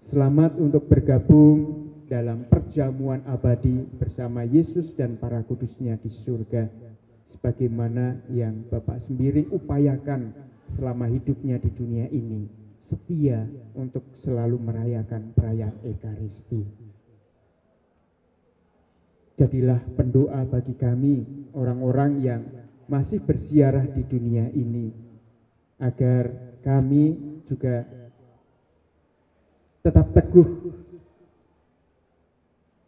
Selamat untuk bergabung dalam perjamuan abadi bersama Yesus dan para kudusnya di surga, sebagaimana yang Bapak Sembiring upayakan selama hidupnya di dunia ini, setia untuk selalu merayakan perayaan Ekaristi. Jadilah pendoa bagi kami, orang-orang yang masih berziarah di dunia ini, agar kami juga tetap teguh,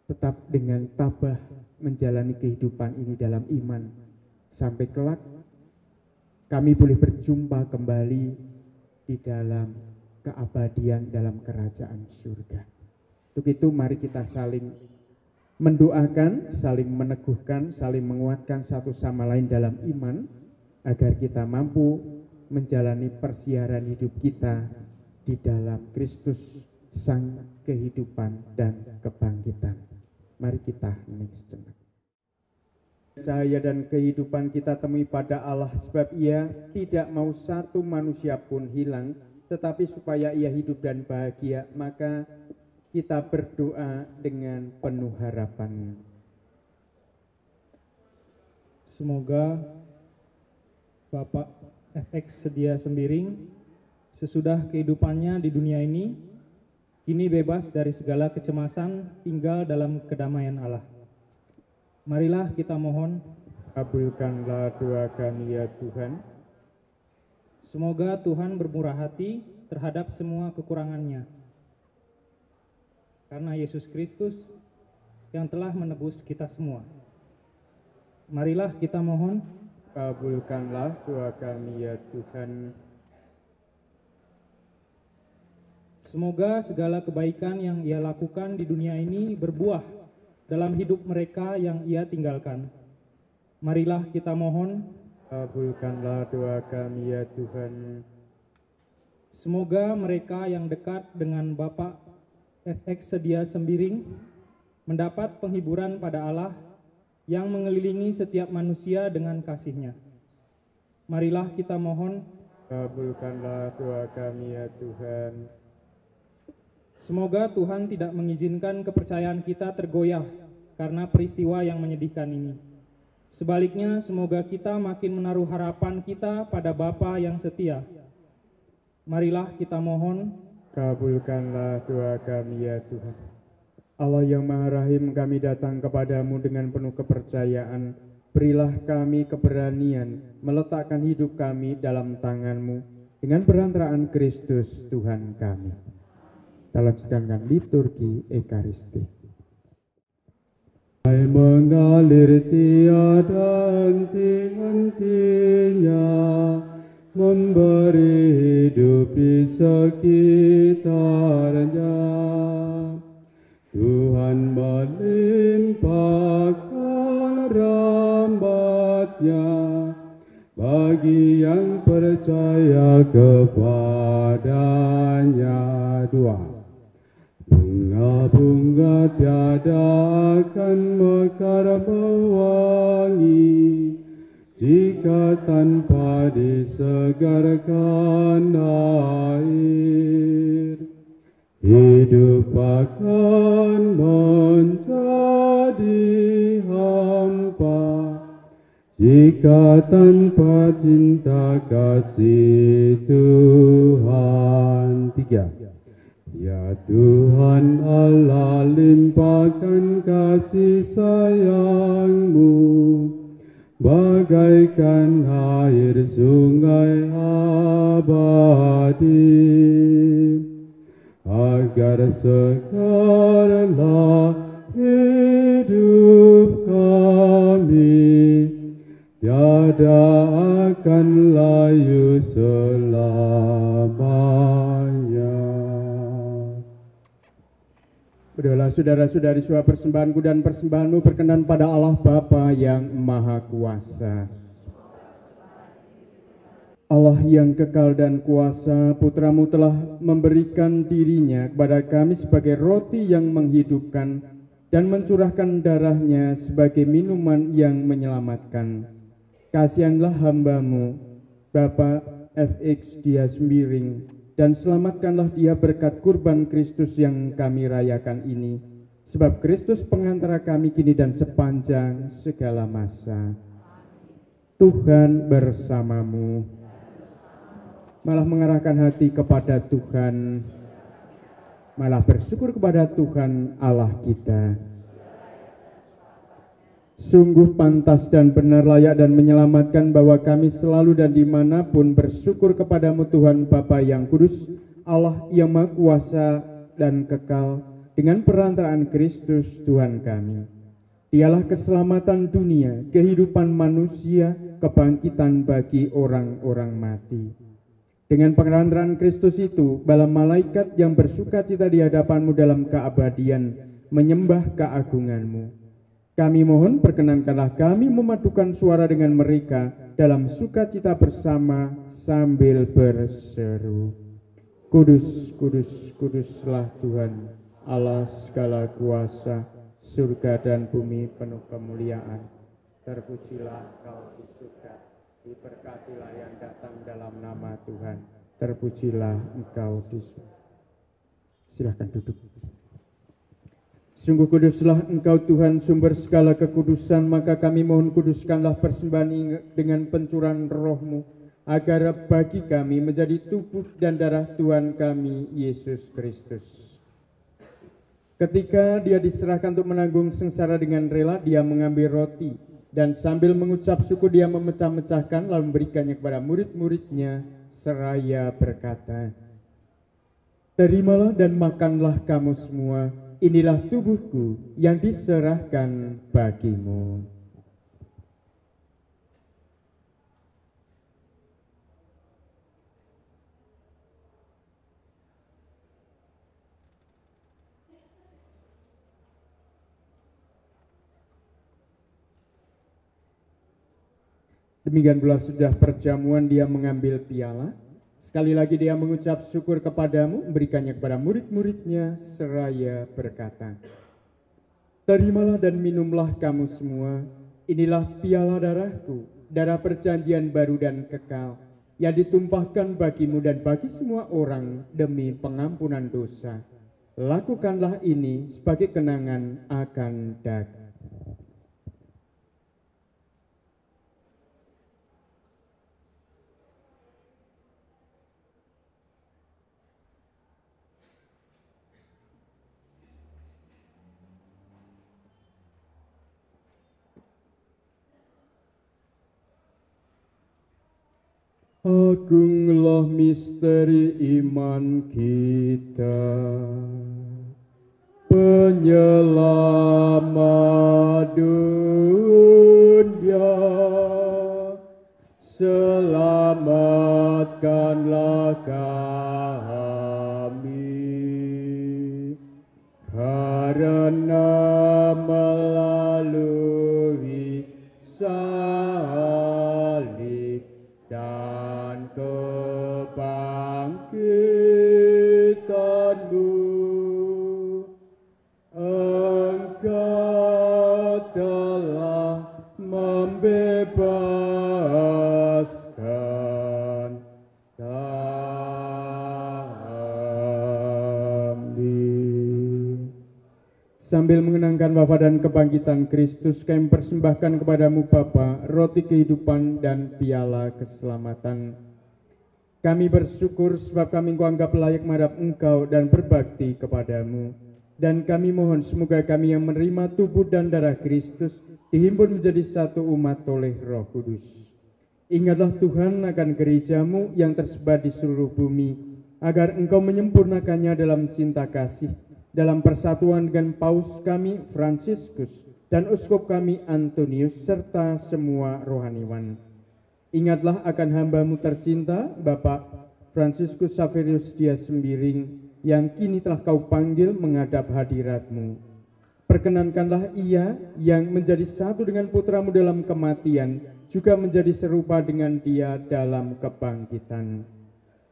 tetap dengan tabah menjalani kehidupan ini dalam iman, sampai kelak kami boleh berjumpa kembali di dalam keabadian dalam kerajaan surga. Untuk itu mari kita saling mendoakan, saling meneguhkan, saling menguatkan satu sama lain dalam iman, agar kita mampu menjalani persiaran hidup kita di dalam Kristus, Sang kehidupan dan kebangkitan. Mari kita hening sejenak. Cahaya dan kehidupan kita temui pada Allah, sebab Ia tidak mau satu manusia pun hilang, tetapi supaya ia hidup dan bahagia. Maka kita berdoa dengan penuh harapan. Semoga Bapak FX Sedia Sembiring sesudah kehidupannya di dunia ini kini bebas dari segala kecemasan, tinggal dalam kedamaian Allah. Marilah kita mohon, kabulkanlah doa kami ya Tuhan. Semoga Tuhan bermurah hati terhadap semua kekurangannya, karena Yesus Kristus yang telah menebus kita semua. Marilah kita mohon, kabulkanlah doa kami ya Tuhan. Semoga segala kebaikan yang Ia lakukan di dunia ini berbuah dalam hidup mereka yang Ia tinggalkan. Marilah kita mohon, kabulkanlah doa kami ya Tuhan. Semoga mereka yang dekat dengan Bapak FX Sedia Sembiring mendapat penghiburan pada Allah yang mengelilingi setiap manusia dengan kasih-Nya. Marilah kita mohon, kabulkanlah doa kami ya Tuhan. Semoga Tuhan tidak mengizinkan kepercayaan kita tergoyah karena peristiwa yang menyedihkan ini. Sebaliknya, semoga kita makin menaruh harapan kita pada Bapa yang setia. Marilah kita mohon, kabulkanlah doa kami ya Tuhan. Allah yang Maha Rahim, kami datang kepadamu dengan penuh kepercayaan. Berilah kami keberanian meletakkan hidup kami dalam tangan-Mu dengan perantaraan Kristus Tuhan kami. Kita lanjutkan liturgi Ekaristi. Mengalir tiada henti-hentinya memberi hidup di sekitarnya. Tuhan melimpahkan rahmat-Nya bagi yang percaya kepadanya. Dua. Bunga-bunga tiada akan mekar mewangi jika tanpa disegarkan air. Hidup akan menjadi hampa jika tanpa cinta kasih Tuhan. Tiga. Ya Tuhan Allah, limpahkan kasih sayang-Mu bagaikan air sungai abadi, agar segarlah hidup kami, tiada akan layu selamanya. Berdoalah saudara-saudari, semua persembahanku dan persembahanmu berkenan pada Allah Bapa yang Maha Kuasa. Allah yang kekal dan kuasa, Putra-Mu telah memberikan dirinya kepada kami sebagai roti yang menghidupkan dan mencurahkan darahnya sebagai minuman yang menyelamatkan. Kasihanlah hamba-Mu, Bapak FX Dias Miring, dan selamatkanlah dia berkat kurban Kristus yang kami rayakan ini, sebab Kristus pengantara kami kini dan sepanjang segala masa. Tuhan bersamamu. Malah mengarahkan hati kepada Tuhan, malah bersyukur kepada Tuhan Allah kita. Sungguh pantas dan benar, layak dan menyelamatkan bahwa kami selalu dan dimanapun bersyukur kepadamu Tuhan Bapa yang kudus, Allah yang Maha Kuasa dan kekal, dengan perantaraan Kristus Tuhan kami. Dialah keselamatan dunia, kehidupan manusia, kebangkitan bagi orang-orang mati. Dengan perantaraan Kristus itu, bala malaikat yang bersuka cita di hadapanmu dalam keabadian menyembah keagunganmu. Kami mohon perkenankanlah kami memadukan suara dengan mereka dalam sukacita bersama sambil berseru. Kudus, kudus, kuduslah Tuhan, Allah segala kuasa, surga dan bumi penuh kemuliaan. Terpujilah Engkau di surga, diberkatilah yang datang dalam nama Tuhan. Terpujilah Engkau di surga. Silahkan duduk. Sungguh kuduslah Engkau Tuhan, sumber segala kekudusan, maka kami mohon kuduskanlah persembahan ini dengan pencurahan roh-Mu, agar bagi kami menjadi tubuh dan darah Tuhan kami, Yesus Kristus. Ketika dia diserahkan untuk menanggung sengsara dengan rela, dia mengambil roti, dan sambil mengucap syukur dia memecah-mecahkan, lalu memberikannya kepada murid-muridnya, seraya berkata, "Terimalah dan makanlah kamu semua, inilah tubuhku yang diserahkan bagimu." Demikian pula sudah perjamuan, dia mengambil piala. Sekali lagi dia mengucap syukur kepadamu, memberikannya kepada murid-muridnya, seraya berkata, "Terimalah dan minumlah kamu semua, inilah piala darahku, darah perjanjian baru dan kekal, yang ditumpahkan bagimu dan bagi semua orang demi pengampunan dosa. Lakukanlah ini sebagai kenangan akan daku." Agunglah misteri iman kita, penyelamat dunia, selamatkanlah kami, karena melalui salib dan kebangkitan-Mu, Engkau telah membebaskan kami. Sambil mengenangkan wafat dan kebangkitan Kristus, kami persembahkan kepadamu Bapa, roti kehidupan dan piala keselamatan. Kami bersyukur sebab kami Engkau anggap layak menghadap Engkau dan berbakti kepadamu. Dan kami mohon semoga kami yang menerima tubuh dan darah Kristus dihimpun menjadi satu umat oleh Roh Kudus. Ingatlah Tuhan akan gereja-Mu yang tersebar di seluruh bumi, agar Engkau menyempurnakannya dalam cinta kasih, dalam persatuan dengan Paus kami Fransiskus dan Uskup kami Antonius serta semua rohaniwan. Ingatlah akan hamba-Mu tercinta Bapak Fransiskus Saverius Dias Sembiring yang kini telah Kau panggil menghadap hadirat-Mu. Perkenankanlah ia yang menjadi satu dengan putra-Mu dalam kematian juga menjadi serupa dengan Dia dalam kebangkitan.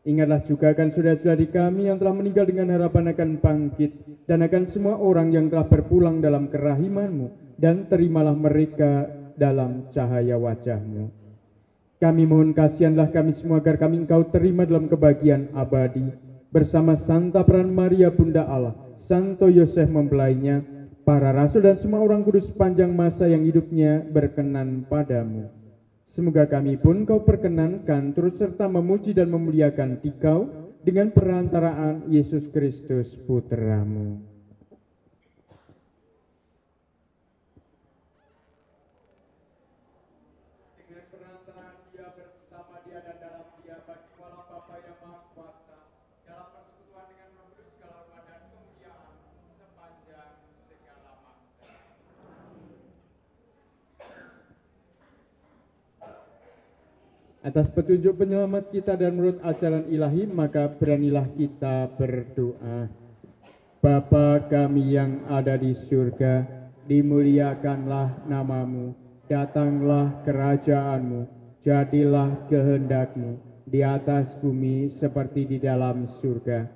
Ingatlah juga akan saudara-saudari kami yang telah meninggal dengan harapan akan bangkit, dan akan semua orang yang telah berpulang dalam kerahiman-Mu, dan terimalah mereka dalam cahaya wajah-Mu. Kami mohon kasihanlah kami semua agar kami Engkau terima dalam kebahagiaan abadi, bersama Santa Peran Maria Bunda Allah, Santo Yosef mempelainya, para rasul dan semua orang kudus sepanjang masa yang hidupnya berkenan padamu. Semoga kami pun Kau perkenankan terus serta memuji dan memuliakan Dikau dengan perantaraan Yesus Kristus Putra-Mu. Dengan perantaraan Dia, bersama Dia dan dalam Dia, bagi Allah Bapa yang Maha Kuasa, dalam persekutuan dengan Roh Kudus segala hormat dan kemuliaan sepanjang segala masa. Atas petunjuk penyelamat kita dan menurut ajaran ilahi, maka beranilah kita berdoa. Bapa kami yang ada di surga, dimuliakanlah nama-Mu, datanglah kerajaan-Mu, jadilah kehendak-Mu di atas bumi seperti di dalam surga.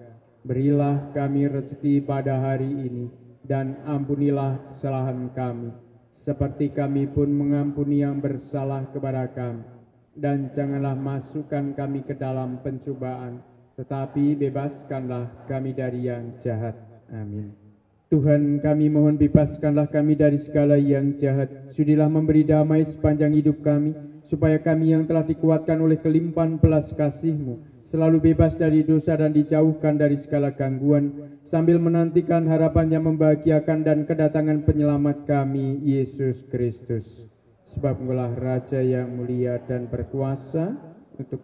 Berilah kami rezeki pada hari ini, dan ampunilah kesalahan kami, seperti kami pun mengampuni yang bersalah kepada kami. Dan janganlah masukkan kami ke dalam pencobaan, tetapi bebaskanlah kami dari yang jahat. Amin. Tuhan, kami mohon bebaskanlah kami dari segala yang jahat. Sudilah memberi damai sepanjang hidup kami, supaya kami yang telah dikuatkan oleh kelimpahan belas kasih-Mu selalu bebas dari dosa dan dijauhkan dari segala gangguan, sambil menantikan harapan yang membahagiakan dan kedatangan penyelamat kami, Yesus Kristus. Sebab Engkaulah Raja yang mulia dan berkuasa untuk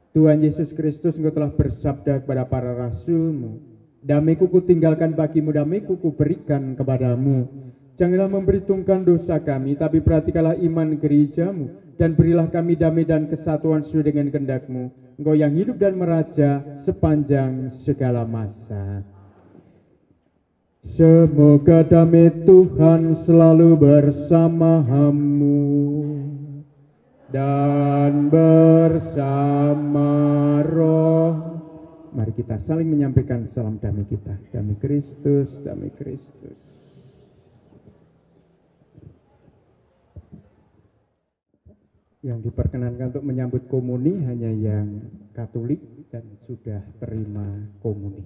Tuhan Yesus Kristus, Engkau telah bersabda kepada para rasul-Mu, damai-Ku kutinggalkan bagimu, damai-Ku kuberikan kepadamu. Janganlah memperhitungkan dosa kami, tapi perhatikanlah iman gereja-Mu, dan berilah kami damai dan kesatuan sesuai dengan kehendak-Mu, Engkau yang hidup dan meraja sepanjang segala masa. Semoga damai Tuhan selalu bersama-Mu dan bersama roh. Mari kita saling menyampaikan salam damai kita. Damai Kristus, damai Kristus. Yang diperkenankan untuk menyambut komuni hanya yang Katolik dan sudah terima komuni.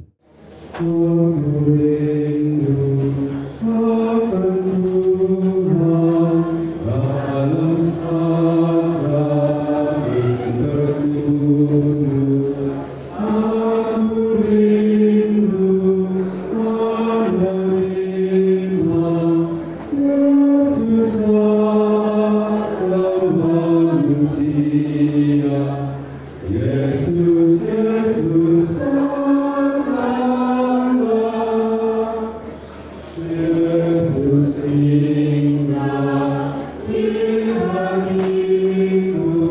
Yesus indah di hatiku.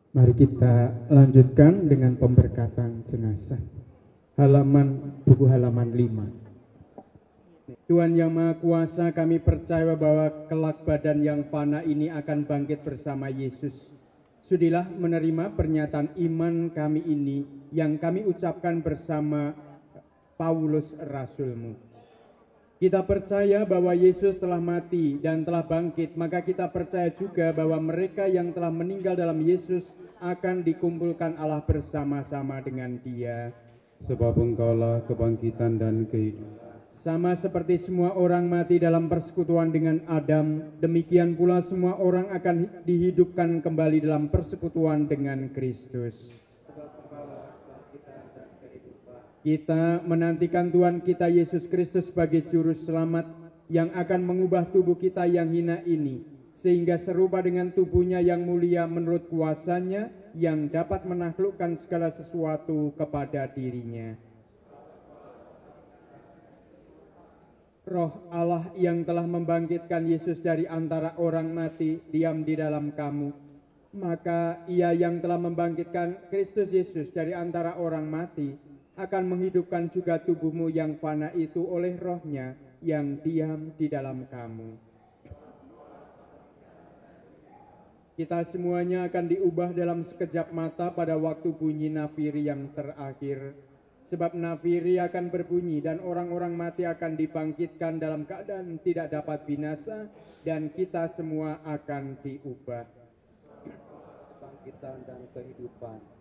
Mari kita lanjutkan dengan pemberkatan jenazah. Buku halaman 5. Tuhan yang Maha Kuasa, kami percaya bahwa kelak badan yang fana ini akan bangkit bersama Yesus. Sudilah menerima pernyataan iman kami ini yang kami ucapkan bersama Paulus Rasul-Mu. Kita percaya bahwa Yesus telah mati dan telah bangkit, maka kita percaya juga bahwa mereka yang telah meninggal dalam Yesus akan dikumpulkan Allah bersama-sama dengan Dia. Sebab Engkaulah kebangkitan dan kehidupan. Sama seperti semua orang mati dalam persekutuan dengan Adam, demikian pula semua orang akan dihidupkan kembali dalam persekutuan dengan Kristus. Kita menantikan Tuhan kita Yesus Kristus sebagai juru selamat yang akan mengubah tubuh kita yang hina ini, sehingga serupa dengan tubuhnya yang mulia menurut kuasanya yang dapat menaklukkan segala sesuatu kepada dirinya. Roh Allah yang telah membangkitkan Yesus dari antara orang mati diam di dalam kamu. Maka Ia yang telah membangkitkan Kristus Yesus dari antara orang mati akan menghidupkan juga tubuhmu yang fana itu oleh Roh-Nya yang diam di dalam kamu. Kita semuanya akan diubah dalam sekejap mata pada waktu bunyi nafiri yang terakhir. Sebab nafiri akan berbunyi dan orang-orang mati akan dibangkitkan dalam keadaan tidak dapat binasa dan kita semua akan diubah. Kebangkitan dan kehidupan.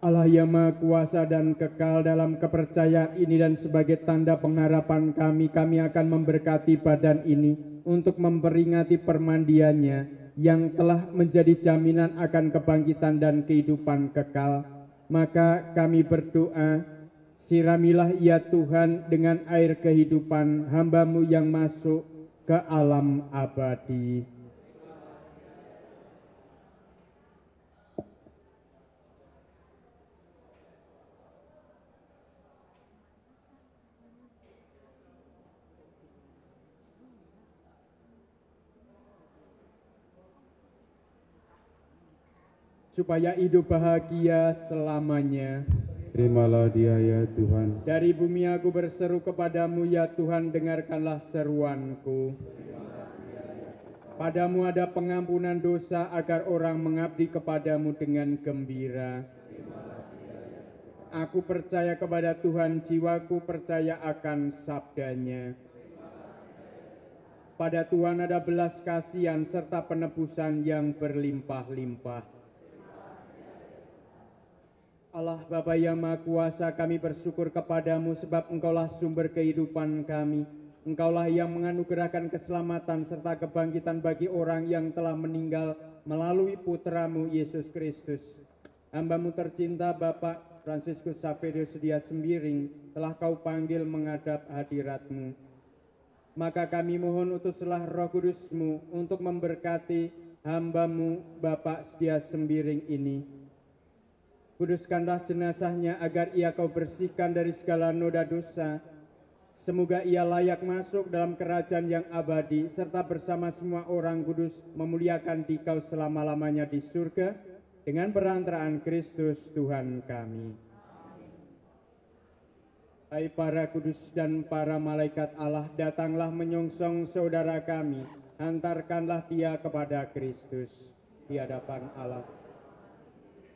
Allah yang Maha Kuasa dan kekal, dalam kepercayaan ini dan sebagai tanda pengharapan kami akan memberkati badan ini untuk memperingati permandiannya yang telah menjadi jaminan akan kebangkitan dan kehidupan kekal. Maka kami berdoa, siramilah ya Tuhan dengan air kehidupan hamba-Mu yang masuk ke alam abadi. Supaya hidup bahagia selamanya. Terimalah dia ya Tuhan. Dari bumi aku berseru kepadamu ya Tuhan, dengarkanlah seruanku. Padamu ada pengampunan dosa agar orang mengabdi kepadamu dengan gembira. Aku percaya kepada Tuhan, jiwaku percaya akan sabdanya. Pada Tuhan ada belas kasihan serta penebusan yang berlimpah-limpah. Allah Bapa yang Maha Kuasa, kami bersyukur kepadamu sebab Engkaulah sumber kehidupan kami. Engkaulah yang menganugerahkan keselamatan serta kebangkitan bagi orang yang telah meninggal melalui Putra-Mu Yesus Kristus. Hamba-Mu tercinta Bapak Fransiskus Saverio Sedia Sembiring telah Kau panggil menghadap hadirat-Mu. Maka kami mohon utuslah Roh Kudus-Mu untuk memberkati hamba-Mu Bapak Sedia Sembiring ini. Kuduskanlah jenazahnya agar ia Kau bersihkan dari segala noda dosa. Semoga ia layak masuk dalam kerajaan yang abadi, serta bersama semua orang kudus memuliakan Dikau selama-lamanya di surga, dengan perantaraan Kristus Tuhan kami. Hai para kudus dan para malaikat Allah, datanglah menyongsong saudara kami, hantarkanlah dia kepada Kristus di hadapan Allah.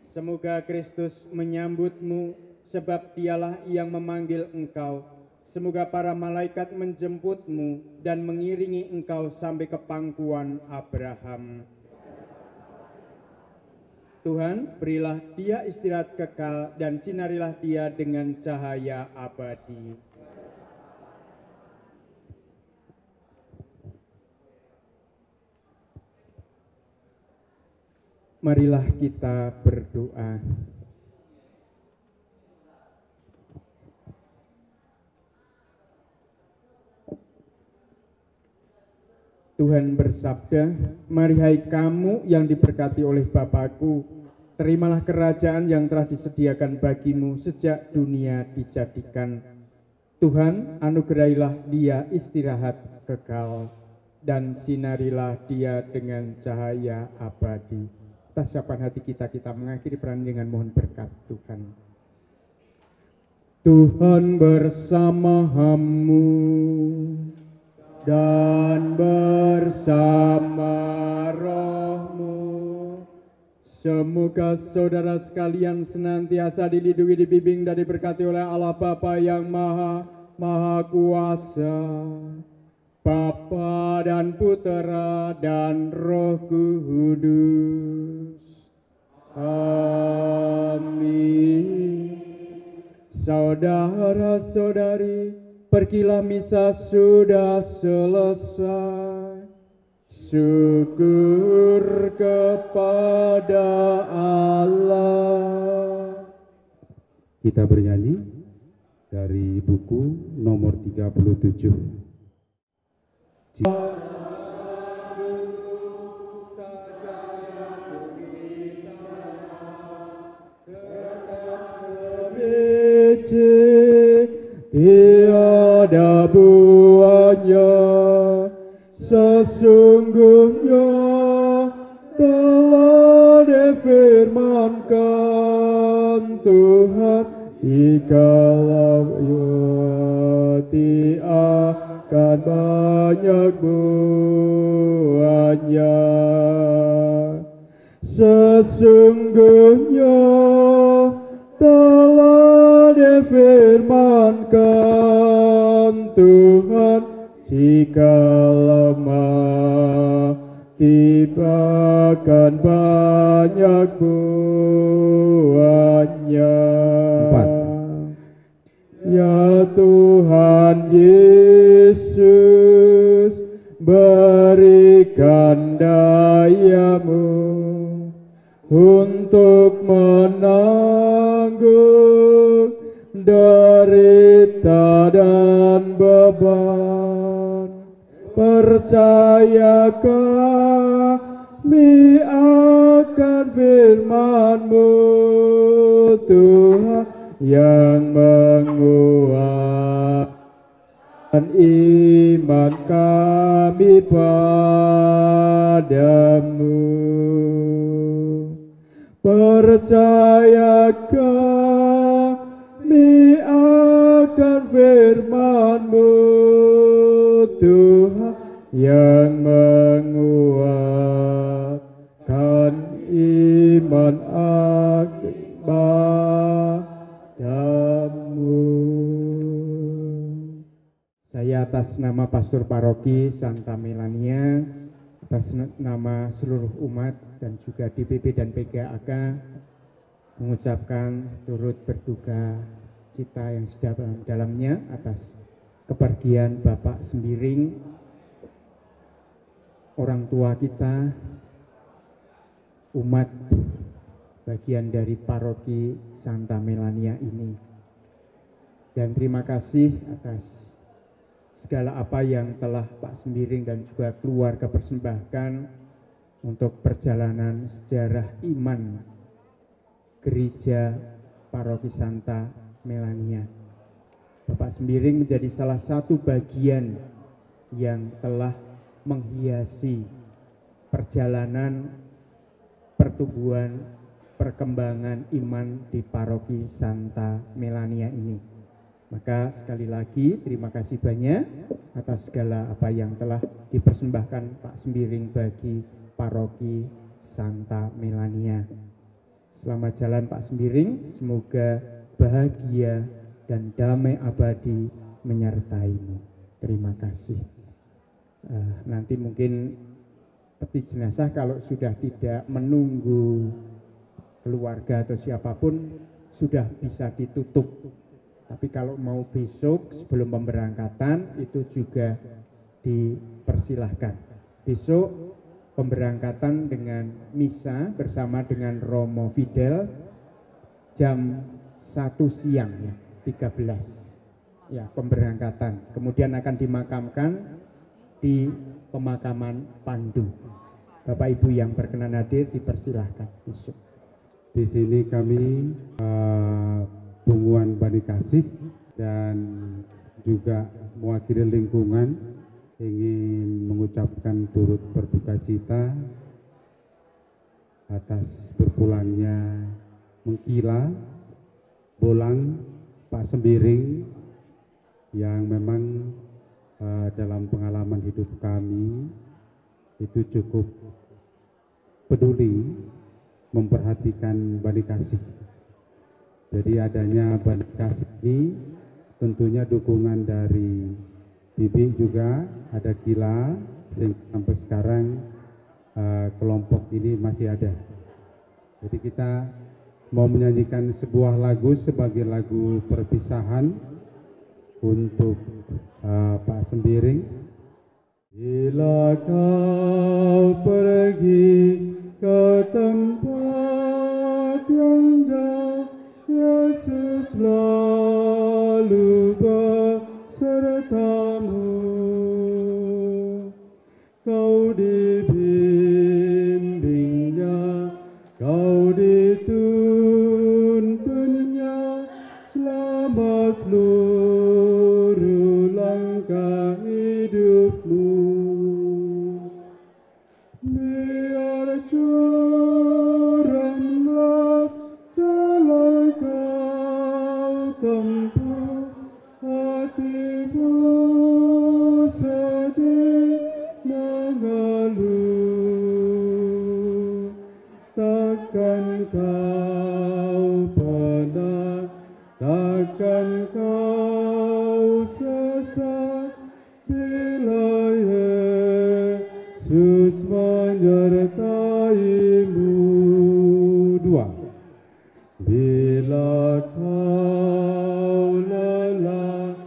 Semoga Kristus menyambut-Mu, sebab Dialah yang memanggil engkau. Semoga para malaikat menjemputmu dan mengiringi engkau sampai ke pangkuan Abraham. Tuhan, berilah dia istirahat kekal dan sinarilah dia dengan cahaya abadi. Marilah kita berdoa. Tuhan bersabda, "Mari hai kamu yang diberkati oleh Bapa-Ku, terimalah kerajaan yang telah disediakan bagimu sejak dunia dijadikan. Tuhan, anugerahilah dia istirahat kekal dan sinarilah dia dengan cahaya abadi." Atas siapan hati kita mengakhiri peran dengan mohon berkat Tuhan. Tuhan bersamamu dan bersama rohmu. Semoga saudara sekalian senantiasa dilindungi, dibimbing, dan diberkati oleh Allah Bapa yang Maha Kuasa, Bapa dan Putera dan Roh Kudus. Amin. Saudara-saudari, pergilah misa sudah selesai. Syukur kepada Allah. Kita bernyanyi dari buku nomor 37. Tiada buahnya, sesungguhnya telah difirmankan Tuhan, jikalau hati akan banyak buahnya. Sesungguhnya telah difirmankan Tuhan, jikalau mati akan banyak buahnya. Ya Tuhan Yesus, berikan daya-Mu untuk menanggung derita dan beban. Percaya kami akan firman-Mu, Tuhan, yang menguatkan iman kami padamu. Percaya kami akan firman-Mu, Tuhan, yang menguatkan iman padamu. Saya atas nama Pastor Paroki Santa Melania, atas nama seluruh umat dan juga DPP dan PGAK mengucapkan turut berduka cita yang sedalam-dalamnya atas kepergian Bapak Sembiring, orang tua kita, umat bagian dari Paroki Santa Melania ini. Dan terima kasih atas segala apa yang telah Pak Sembiring dan juga keluarga persembahkan untuk perjalanan sejarah iman Gereja Paroki Santa Melania. Bapak Sembiring menjadi salah satu bagian yang telah menghiasi perjalanan pertumbuhan perkembangan iman di Paroki Santa Melania ini. Maka sekali lagi terima kasih banyak atas segala apa yang telah dipersembahkan Pak Sembiring bagi Paroki Santa Melania. Selamat jalan Pak Sembiring, semoga bahagia dan damai abadi menyertaimu. Terima kasih. Nanti mungkin peti jenazah kalau sudah tidak menunggu keluarga atau siapapun sudah bisa ditutup. Tapi kalau mau besok sebelum pemberangkatan itu juga dipersilahkan. Besok pemberangkatan dengan misa bersama dengan Romo Fidel jam 1 siang ya, 13. Ya, pemberangkatan. Kemudian akan dimakamkan di pemakaman Pandu. Bapak Ibu yang berkenan hadir dipersilahkan besok. Di sini kami Punggungan Bani Kasih dan juga mewakili lingkungan ingin mengucapkan turut berduka cita atas berpulangnya Mengkila Bolang Pak Sembiring yang memang dalam pengalaman hidup kami itu cukup peduli memperhatikan Bani Kasih. Jadi adanya Bani Kasih ini tentunya dukungan dari Bibi juga, ada Kila, sampai sekarang kelompok ini masih ada. Jadi kita mau menyanyikan sebuah lagu sebagai lagu perpisahan untuk Pak Sembiring. Bila kau pergi ke tempat yang jauh, Yesus selalu besertamu. Kau dibimbingnya, kau dituntunnya, selama seluruh langkah hidupmu. Biar curamlah jalan kau tempuh, hatimu sedih mengeluh. Takkan kau penat, takkan kau sesat, bila Yesus menyertaimu. Dua. Bila kau lelah,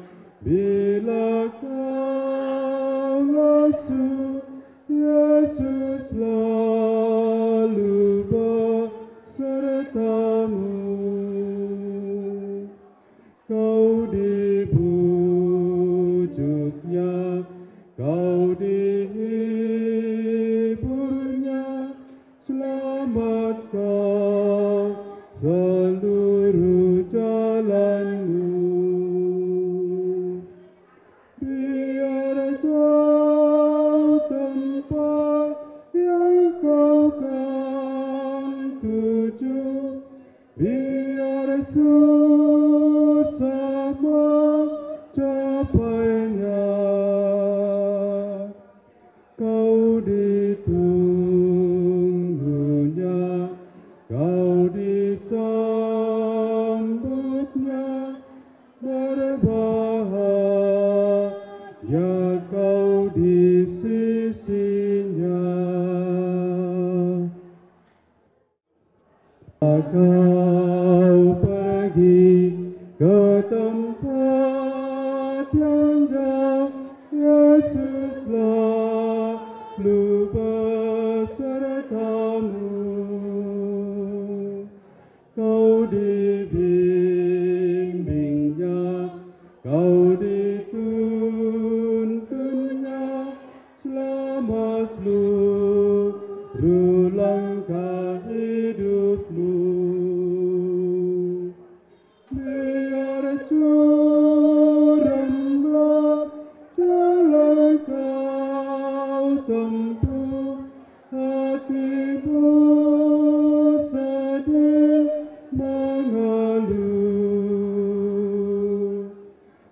bila kau lesu, Yesus selalu besertamu. Kau dibujuknya, kau dihiburnya, selamat kau seluruh jalanmu. Biar jauh tempat yang kau kan tuju, biar susah mencapainya. Kau ditunggunya, kau disambutnya, berbahagia kau di sisinya. Kau pergi ke tempat yang jauh, Yesus selalu besertamu. Kau dibimbingnya, kau dituntunnya, selama seluruh langkah hidupmu. Biar curamlah jalan kau tempuh, hatimu sedih mengeluh.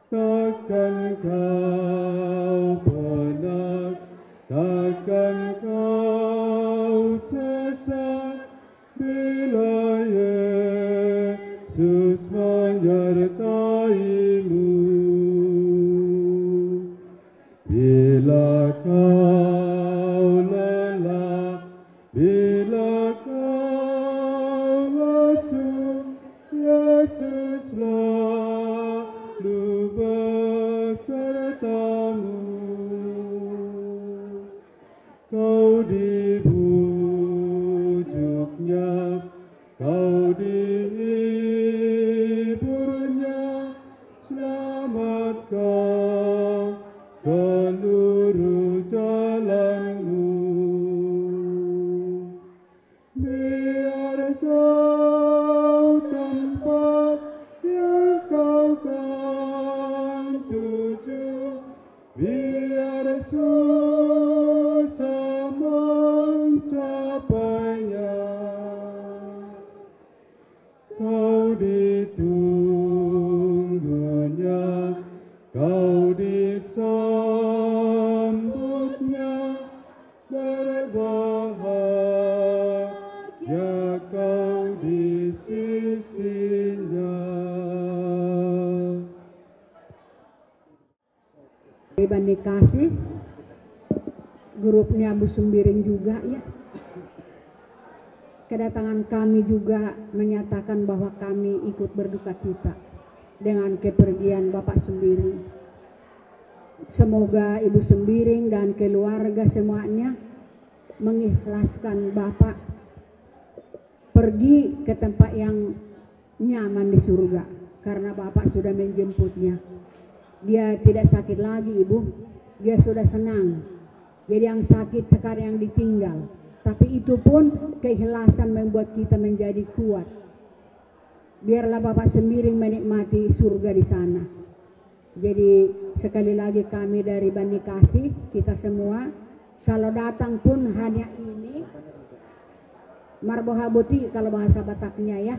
Takkan kau penat, takkan kau sesat, bila Yesus menyertaimu. dibujuknya, kau dihiburnya, selamatkan seluruh jalanmu. Biar jauh tempat yang kau kan tuju, biar susah mencapainya, kau ditunggunya, kau disambutnya, berbahagia kau di sisinya. Bani Kasih, grupnya Bu Sumbiring juga ya. Kedatangan kami juga menyatakan bahwa kami ikut berduka cita dengan kepergian Bapak Sumbiring. Semoga Ibu Sumbiring dan keluarga semuanya mengikhlaskan Bapak pergi ke tempat yang nyaman di surga, karena Bapak sudah menjemputnya. Dia tidak sakit lagi, Ibu. Dia sudah senang. Jadi yang sakit sekarang yang ditinggal. Tapi itu pun keikhlasan membuat kita menjadi kuat. Biarlah Bapak Sumbiring menikmati surga di sana. Jadi sekali lagi kami dari Bani Kasih, kita semua, kalau datang pun hanya ini, marbohabuti kalau bahasa Bataknya ya.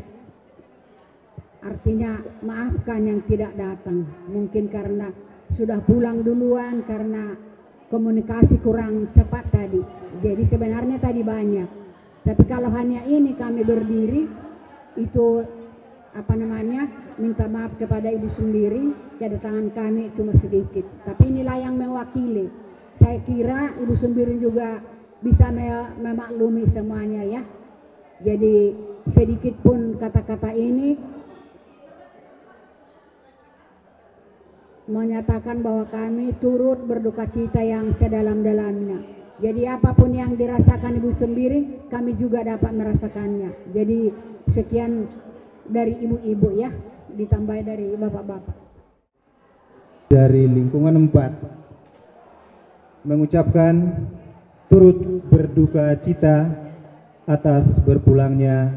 Artinya maafkan yang tidak datang, mungkin karena sudah pulang duluan, karena komunikasi kurang cepat tadi. Jadi sebenarnya tadi banyak, tapi kalau hanya ini kami berdiri, itu minta maaf kepada Ibu Sumbiring, kedatangan kami cuma sedikit, tapi inilah yang mewakili. Saya kira Ibu Sumbiring juga bisa memaklumi semuanya ya. Jadi sedikit pun kata-kata ini menyatakan bahwa kami turut berduka cita yang sedalam-dalamnya. Jadi apapun yang dirasakan Ibu Sumbiring, kami juga dapat merasakannya. Jadi sekian dari ibu-ibu ya, ditambah dari bapak-bapak. Dari lingkungan 4 mengucapkan turut berduka cita atas berpulangnya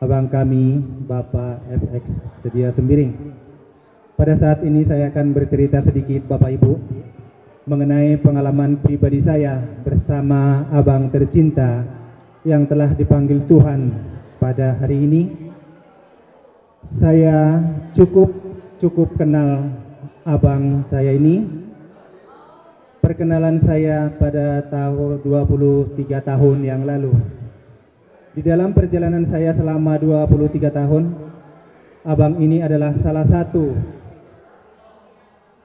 abang kami Bapak FX Sedia Sembiring. Pada saat ini saya akan bercerita sedikit Bapak Ibu mengenai pengalaman pribadi saya bersama abang tercinta yang telah dipanggil Tuhan pada hari ini. Saya cukup kenal abang saya ini. Perkenalan saya pada tahun 23 tahun yang lalu. Di dalam perjalanan saya selama 23 tahun, abang ini adalah salah satu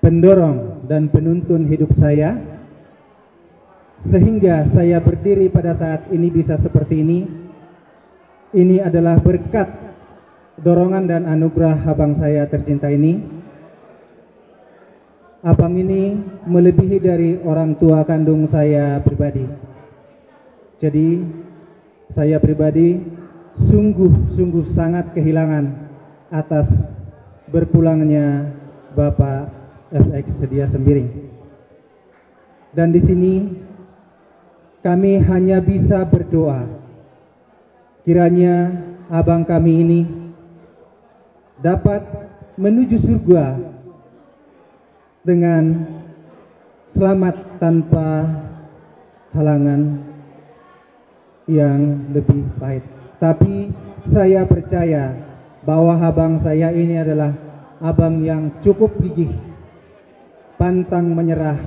pendorong dan penuntun hidup saya, sehingga saya berdiri pada saat ini bisa seperti ini. Ini adalah berkat dorongan dan anugerah abang saya tercinta ini. Abang ini melebihi dari orang tua kandung saya pribadi. Jadi saya pribadi sungguh sangat kehilangan atas berpulangnya Bapak FX Sedia Sembiring. Dan di sini kami hanya bisa berdoa kiranya abang kami ini dapat menuju surga dengan selamat tanpa halangan yang lebih pahit. Tapi saya percaya bahwa abang saya ini adalah abang yang cukup gigih, pantang menyerah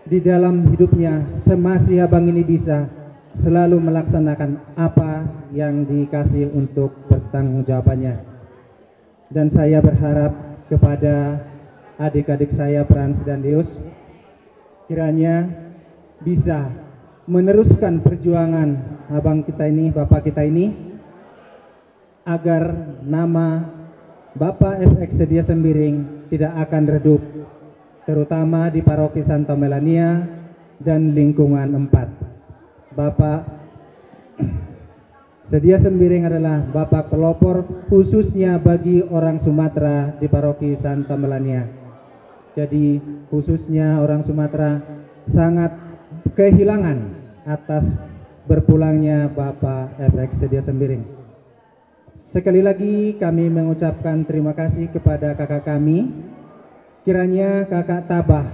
di dalam hidupnya. Semasih abang ini bisa selalu melaksanakan apa yang dikasih untuk pertanggungjawabannya. Dan saya berharap kepada adik-adik saya Frans dan Deus, kiranya bisa meneruskan perjuangan abang kita ini, bapak kita ini, agar nama Bapak FX Sedia Sembiring tidak akan redup, terutama di Paroki Santa Melania dan lingkungan 4. Bapak Sedia Sembiring adalah Bapak pelopor khususnya bagi orang Sumatera di Paroki Santa Melania. Jadi khususnya orang Sumatera sangat kehilangan atas berpulangnya Bapak FX Sedia Sembiring. Sekali lagi kami mengucapkan terima kasih kepada kakak kami. Kiranya kakak tabah.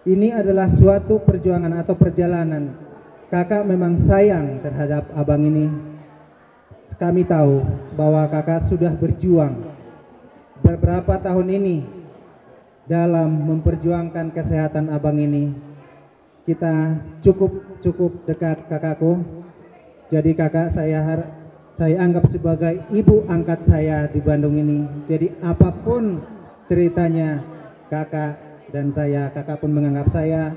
Ini adalah suatu perjuangan atau perjalanan. Kakak memang sayang terhadap abang ini. Kami tahu bahwa kakak sudah berjuang beberapa tahun ini dalam memperjuangkan kesehatan abang ini. Kita cukup dekat kakakku. Jadi kakak saya anggap sebagai ibu angkat saya di Bandung ini. Jadi apapun ceritanya kakak dan saya, kakak pun menganggap saya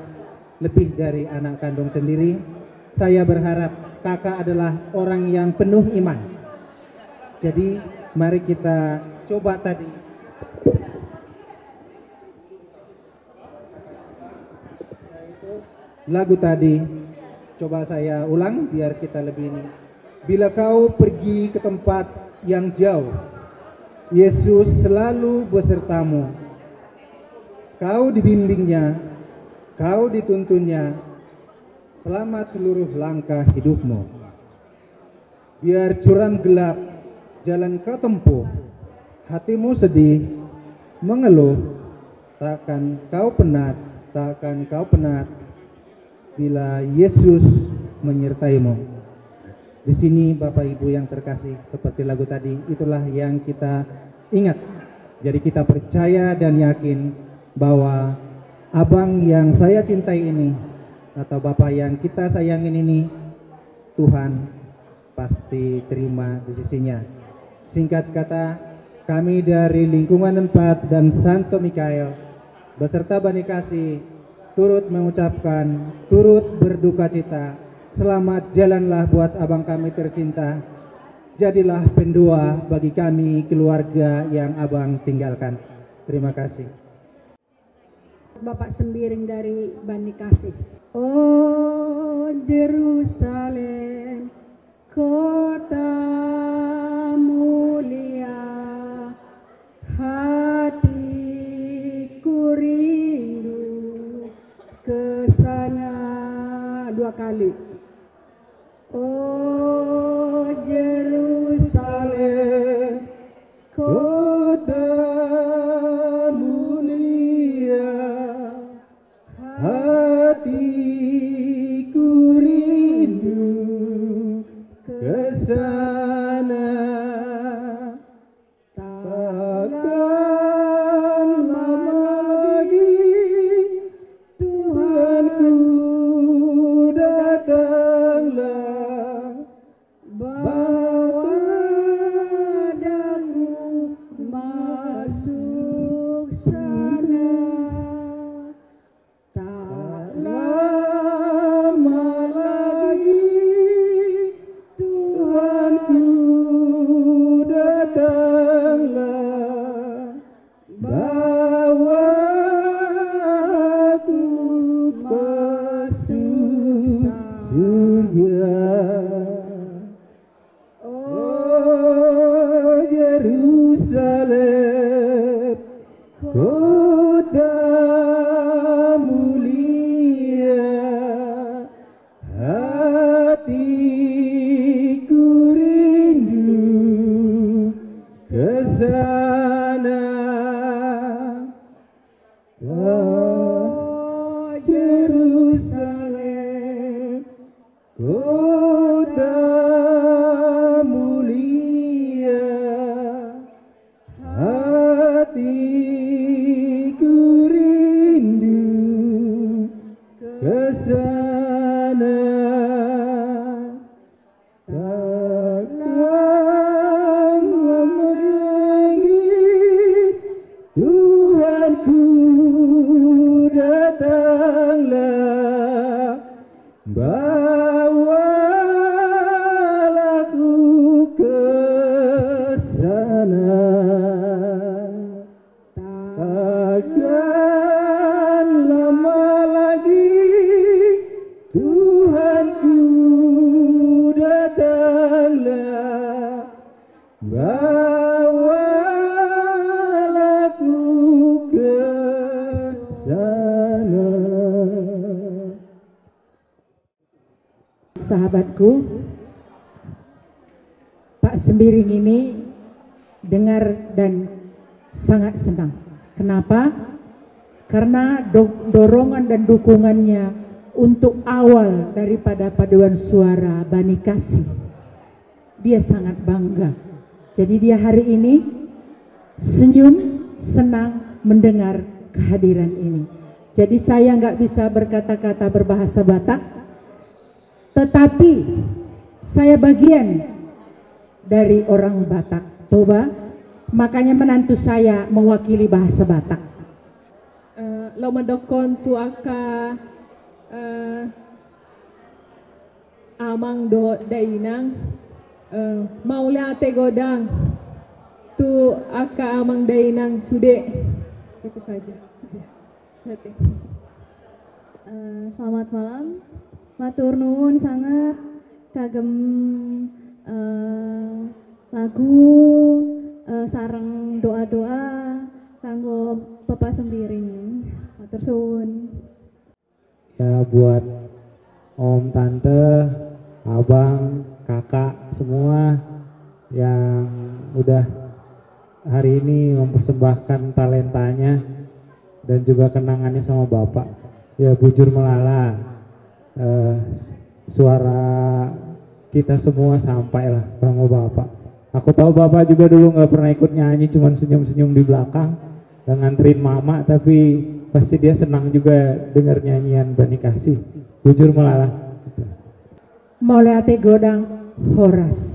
lebih dari anak kandung sendiri. Saya berharap kakak adalah orang yang penuh iman. Jadi mari kita coba tadi lagu tadi, coba saya ulang biar kita lebih ini. Bila kau pergi ke tempat yang jauh, Yesus selalu besertamu. Kau dibimbingnya, kau dituntunnya, selamat seluruh langkah hidupmu. Biar curam gelap jalan kau tempuh, hatimu sedih, mengeluh, takkan kau penat bila Yesus menyertaimu. Di sini Bapak Ibu yang terkasih, seperti lagu tadi, itulah yang kita ingat. Jadi kita percaya dan yakin bahwa abang yang saya cintai ini atau Bapak yang kita sayangin ini, Tuhan pasti terima di sisinya. Singkat kata, kami dari lingkungan 4 dan Santo Mikael beserta Bani Kasih turut mengucapkan, turut berduka cita. Selamat jalanlah buat abang kami tercinta. Jadilah pendua bagi kami keluarga yang abang tinggalkan. Terima kasih. Bapak Sembiring dari Bani Kasih. Oh Yerusalem, kota mulia, hatiku rindu ke sana. 2 kali. Oh Yerusalem, kota mulia, hatiku rindu ke sana. Takkan lama lagi Tuhanku datanglah, bawa daku masuk sana. Tak lama lagi Tuhanku datanglah, bawa aku masuk surga. Oh Yerusalem, kota mulia, hatiku rindu ke sana. Oh Yerusalem, kota mulia, hatiku rindu ke sana. Takkan lama lagi Tuhanku datanglah, bawalah aku ke sana. Takkan lama lagi Tuhanku sahabatku, Pak Sembiring ini dengar dan sangat senang. Kenapa? Karena dorongan dan dukungannya untuk awal daripada paduan suara Bani Kasih, dia sangat bangga. Jadi dia hari ini senyum, senang mendengar kehadiran ini. Jadi saya nggak bisa berkata-kata berbahasa Batak, tetapi saya bagian dari orang Batak, Toba, makanya menantu saya mewakili bahasa Batak. Lo mendokon tu aka amang do dainang maulia te godang tu aka amang dainang sude. Itu saja. Selamat malam, matur nuwun sangat kagem lagu sareng doa-doa kanggo Bapak Sembiring. Matur suwun. Ya, buat om, tante, abang, kakak semua yang udah hari ini mempersembahkan talentanya dan juga kenangannya sama Bapak. Ya, bujur melala, suara kita semua sampailah sama Bapak. Aku tahu Bapak juga dulu nggak pernah ikut nyanyi, cuman senyum-senyum di belakang dan nganterin mama, tapi pasti dia senang juga dengar nyanyian Bani Kasih. Bujur melala. Maulia te godang horas.